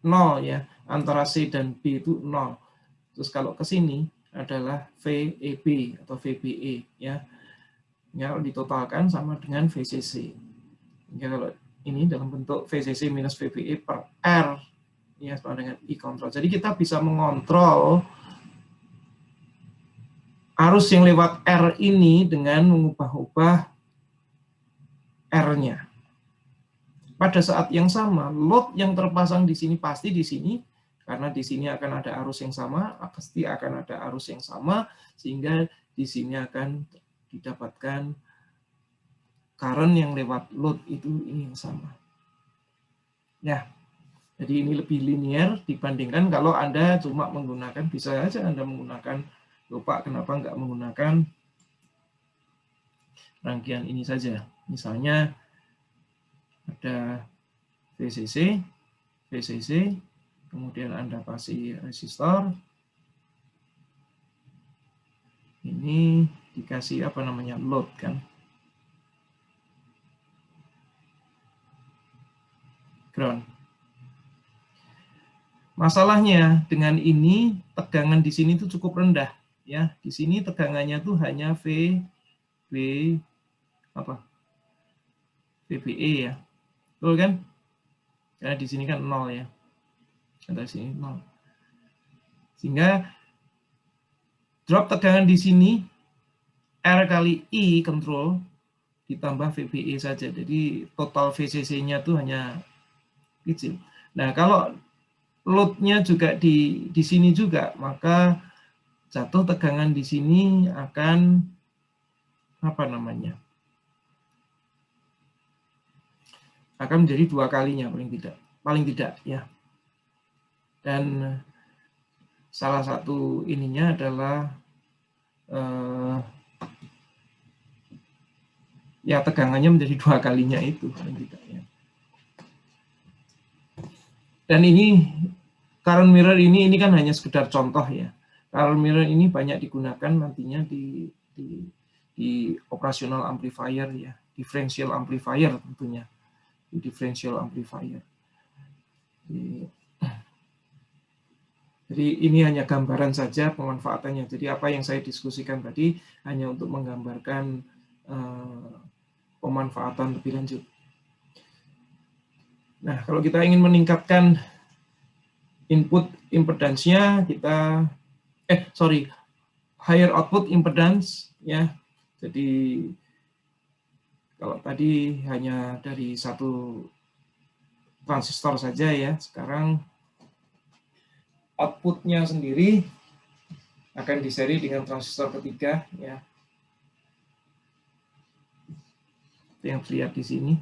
0 ya, antara C dan B itu 0. Terus kalau ke sini adalah VEB atau VBE ya. Ya, ditotalkan sama dengan VCC. Ya, kalau ini dalam bentuk VCC minus VBE per R ya, sama dengan I control. Jadi kita bisa mengontrol arus yang lewat R ini dengan mengubah-ubah R-nya. Pada saat yang sama, load yang terpasang di sini pasti di sini, karena di sini akan ada arus yang sama, pasti akan ada arus yang sama, sehingga di sini akan didapatkan current yang lewat load itu ini yang sama. Ya, jadi ini lebih linear dibandingkan kalau Anda cuma menggunakan, bisa aja Anda menggunakan, lupa kenapa nggak menggunakan rangkaian ini saja. Misalnya ada VCC, kemudian Anda kasih resistor, ini dikasih load kan, ground. Masalahnya dengan ini tegangan di sini tuh cukup rendah ya. Di sini tegangannya tuh hanya VBE ya. Betul kan? Karena di sini kan 0 ya. Ada sini 0. Sehingga drop tegangan di sini R kali I control ditambah VBE saja. Jadi total VCC-nya tuh hanya kecil. Nah, kalau load-nya juga di sini juga, maka jatuh tegangan di sini akan apa namanya? Akan menjadi 2 kalinya paling tidak ya. Dan salah satu ininya adalah ya tegangannya menjadi 2 kalinya itu paling tidak ya. Dan ini current mirror ini kan hanya sekedar contoh ya. Current mirror ini banyak digunakan nantinya di operational amplifier ya, differential amplifier tentunya, di differential amplifier. Jadi ini hanya gambaran saja pemanfaatannya. Jadi apa yang saya diskusikan tadi hanya untuk menggambarkan pemanfaatan lebih lanjut. Nah, kalau kita ingin meningkatkan input impedance-nya, kita higher output impedance ya. Jadi kalau tadi hanya dari satu transistor saja ya, sekarang outputnya sendiri akan diseri dengan transistor ketiga ya. Yang terlihat di sini.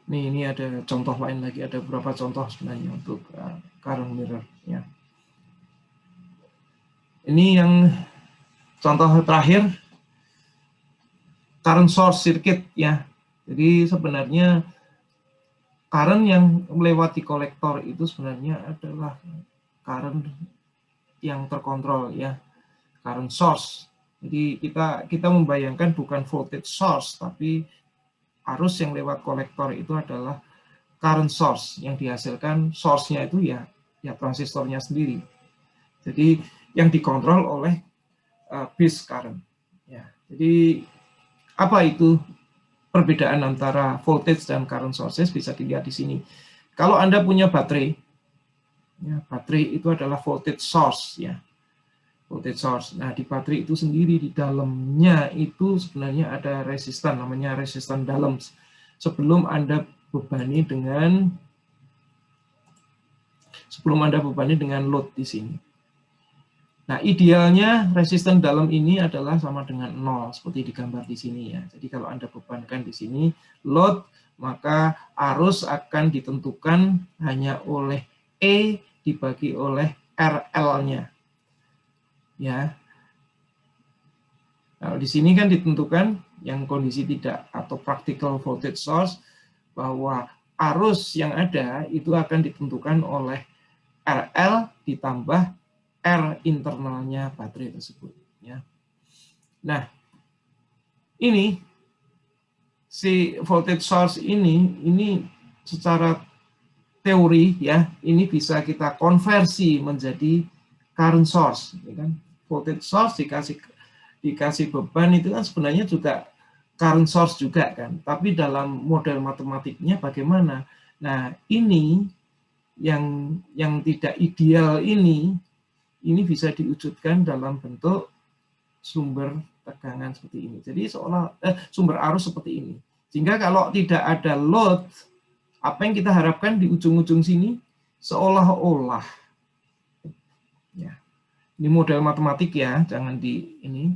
Ini ada contoh lain lagi, ada beberapa contoh sebenarnya untuk current mirror ya. Ini yang contoh terakhir, current source circuit ya. Jadi sebenarnya current yang melewati kolektor itu sebenarnya adalah current yang terkontrol ya, current source. Jadi kita membayangkan bukan voltage source, tapi arus yang lewat kolektor itu adalah current source yang dihasilkan source-nya itu ya transistornya sendiri. Jadi yang dikontrol oleh base current. Ya, jadi apa itu perbedaan antara voltage dan current sources bisa dilihat di sini. Kalau Anda punya baterai, ya, baterai itu adalah voltage source ya. Voltage source. Nah, di baterai itu sendiri di dalamnya itu sebenarnya ada resistan, namanya resistan dalam. Sebelum Anda bebani dengan load di sini. Nah, idealnya resisten dalam ini adalah sama dengan 0 seperti digambar di sini ya. Jadi kalau Anda bebankan di sini load, maka arus akan ditentukan hanya oleh E dibagi oleh RL-nya. Ya. Nah, di sini kan ditentukan yang kondisi tidak atau practical voltage source bahwa arus yang ada itu akan ditentukan oleh RL ditambah R internalnya baterai tersebut. Ya. Nah, ini si voltage source ini secara teori ya, ini bisa kita konversi menjadi current source. Ya kan? Voltage source dikasih beban itu kan sebenarnya juga current source juga kan. Tapi dalam model matematiknya bagaimana? Nah, ini yang tidak ideal ini bisa diwujudkan dalam bentuk sumber tegangan seperti ini. Jadi sumber arus seperti ini. Sehingga kalau tidak ada load, apa yang kita harapkan di ujung-ujung sini seolah-olah ya. Ini model matematik ya, jangan di ini.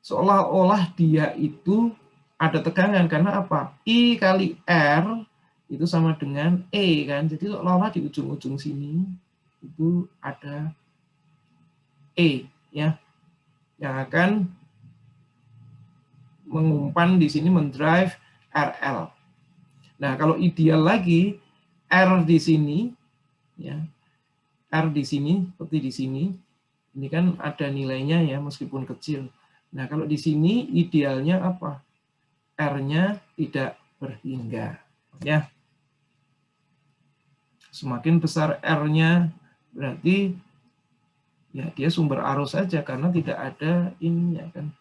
Seolah-olah dia itu ada tegangan karena apa? I kali R itu sama dengan E kan. Jadi seolah-olah di ujung-ujung sini itu ada E ya, yang akan mengumpan di sini mendrive RL. Nah, kalau ideal lagi R di sini ya. R di sini seperti di sini. Ini kan ada nilainya ya meskipun kecil. Nah, kalau di sini idealnya apa? R-nya tidak berhingga ya. Semakin besar R-nya berarti ya dia sumber arus saja karena tidak ada ininya kan.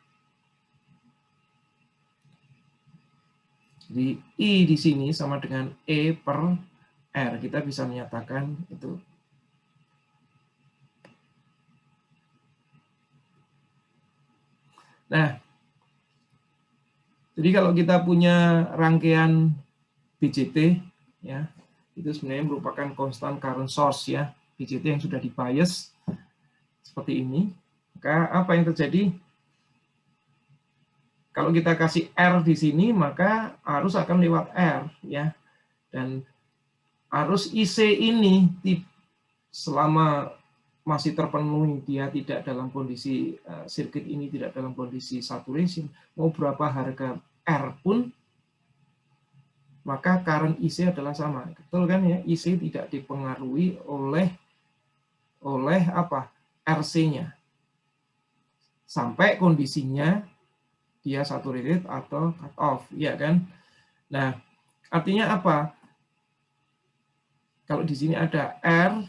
Jadi I di sini sama dengan E per R. Kita bisa menyatakan itu. Nah, Jadi kalau kita punya rangkaian BJT, ya, itu sebenarnya merupakan constant current source, ya, BJT yang sudah dibias seperti ini. Maka apa yang terjadi? Kalau kita kasih R di sini, maka arus akan lewat R, ya, dan arus IC ini selama masih terpenuhi, dia tidak dalam kondisi sirkuit ini tidak dalam kondisi saturation, mau berapa harga R pun, maka current IC adalah sama. Betul kan ya? IC tidak dipengaruhi oleh apa? RC-nya. Sampai kondisinya dia saturated atau cut off, ya kan? Nah, artinya apa? Kalau di sini ada R,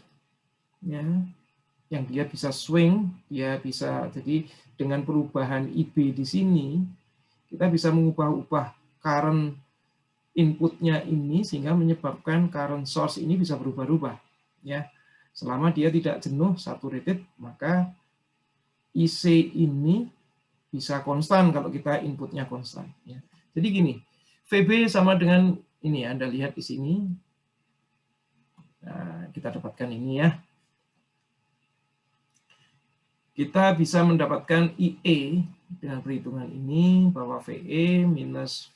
ya, yang dia bisa swing, dia bisa, jadi dengan perubahan IB di sini, kita bisa mengubah-ubah current inputnya ini sehingga menyebabkan current source ini bisa berubah-ubah. Ya, selama dia tidak jenuh saturated, maka IC ini bisa konstan kalau kita inputnya konstan. Ya. Jadi gini, VB sama dengan ini, Anda lihat di sini. Nah, kita dapatkan ini ya. Kita bisa mendapatkan IE dengan perhitungan ini bahwa VE minus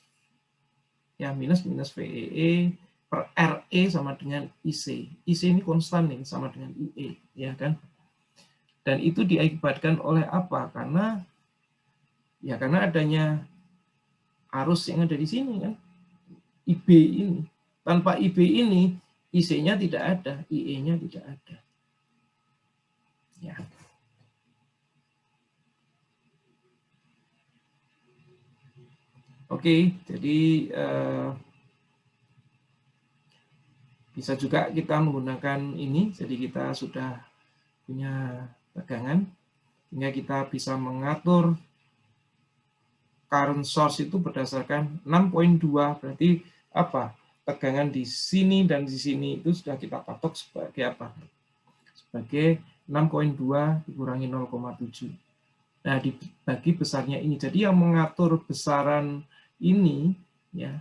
VEE per RE sama dengan IC. IC ini konstan nih, sama dengan IE, ya kan? Dan itu diakibatkan oleh apa? Karena adanya arus yang ada di sini kan. IB ini. Tanpa IB ini, IC-nya tidak ada, IE-nya tidak ada. Ya. Oke, jadi bisa juga kita menggunakan ini, jadi kita sudah punya tegangan, sehingga kita bisa mengatur current source itu berdasarkan 6.2, berarti apa? Tegangan di sini dan di sini itu sudah kita patok sebagai apa? Sebagai 6.2 dikurangi 0,7. Nah, dibagi besarnya ini. Jadi yang mengatur besaran ini, ya,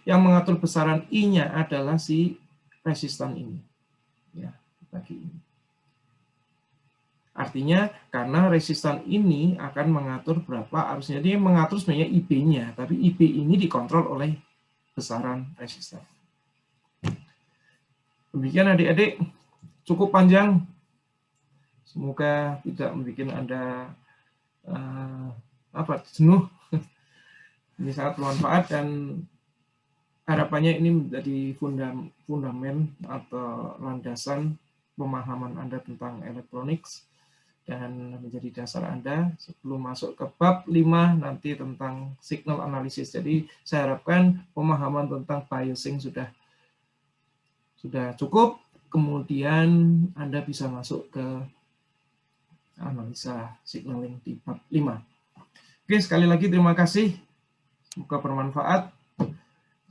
yang mengatur besaran I-nya adalah si resistan ini, ya, bagi ini. Artinya karena resistan ini akan mengatur berapa arusnya, dia mengatur sebenarnya IB-nya, tapi IB ini dikontrol oleh besaran resistan. Demikian adik-adik, cukup panjang. Semoga tidak membuat Anda jenuh. Ini sangat bermanfaat dan harapannya ini menjadi fundamen atau landasan pemahaman Anda tentang elektronik dan menjadi dasar Anda sebelum masuk ke bab 5 nanti tentang signal analisis. Jadi saya harapkan pemahaman tentang biasing sudah cukup, kemudian Anda bisa masuk ke analisa signaling di bab 5. Oke, sekali lagi terima kasih. Semoga bermanfaat.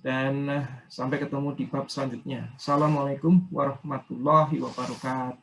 Dan sampai ketemu di bab selanjutnya. Assalamualaikum warahmatullahi wabarakatuh.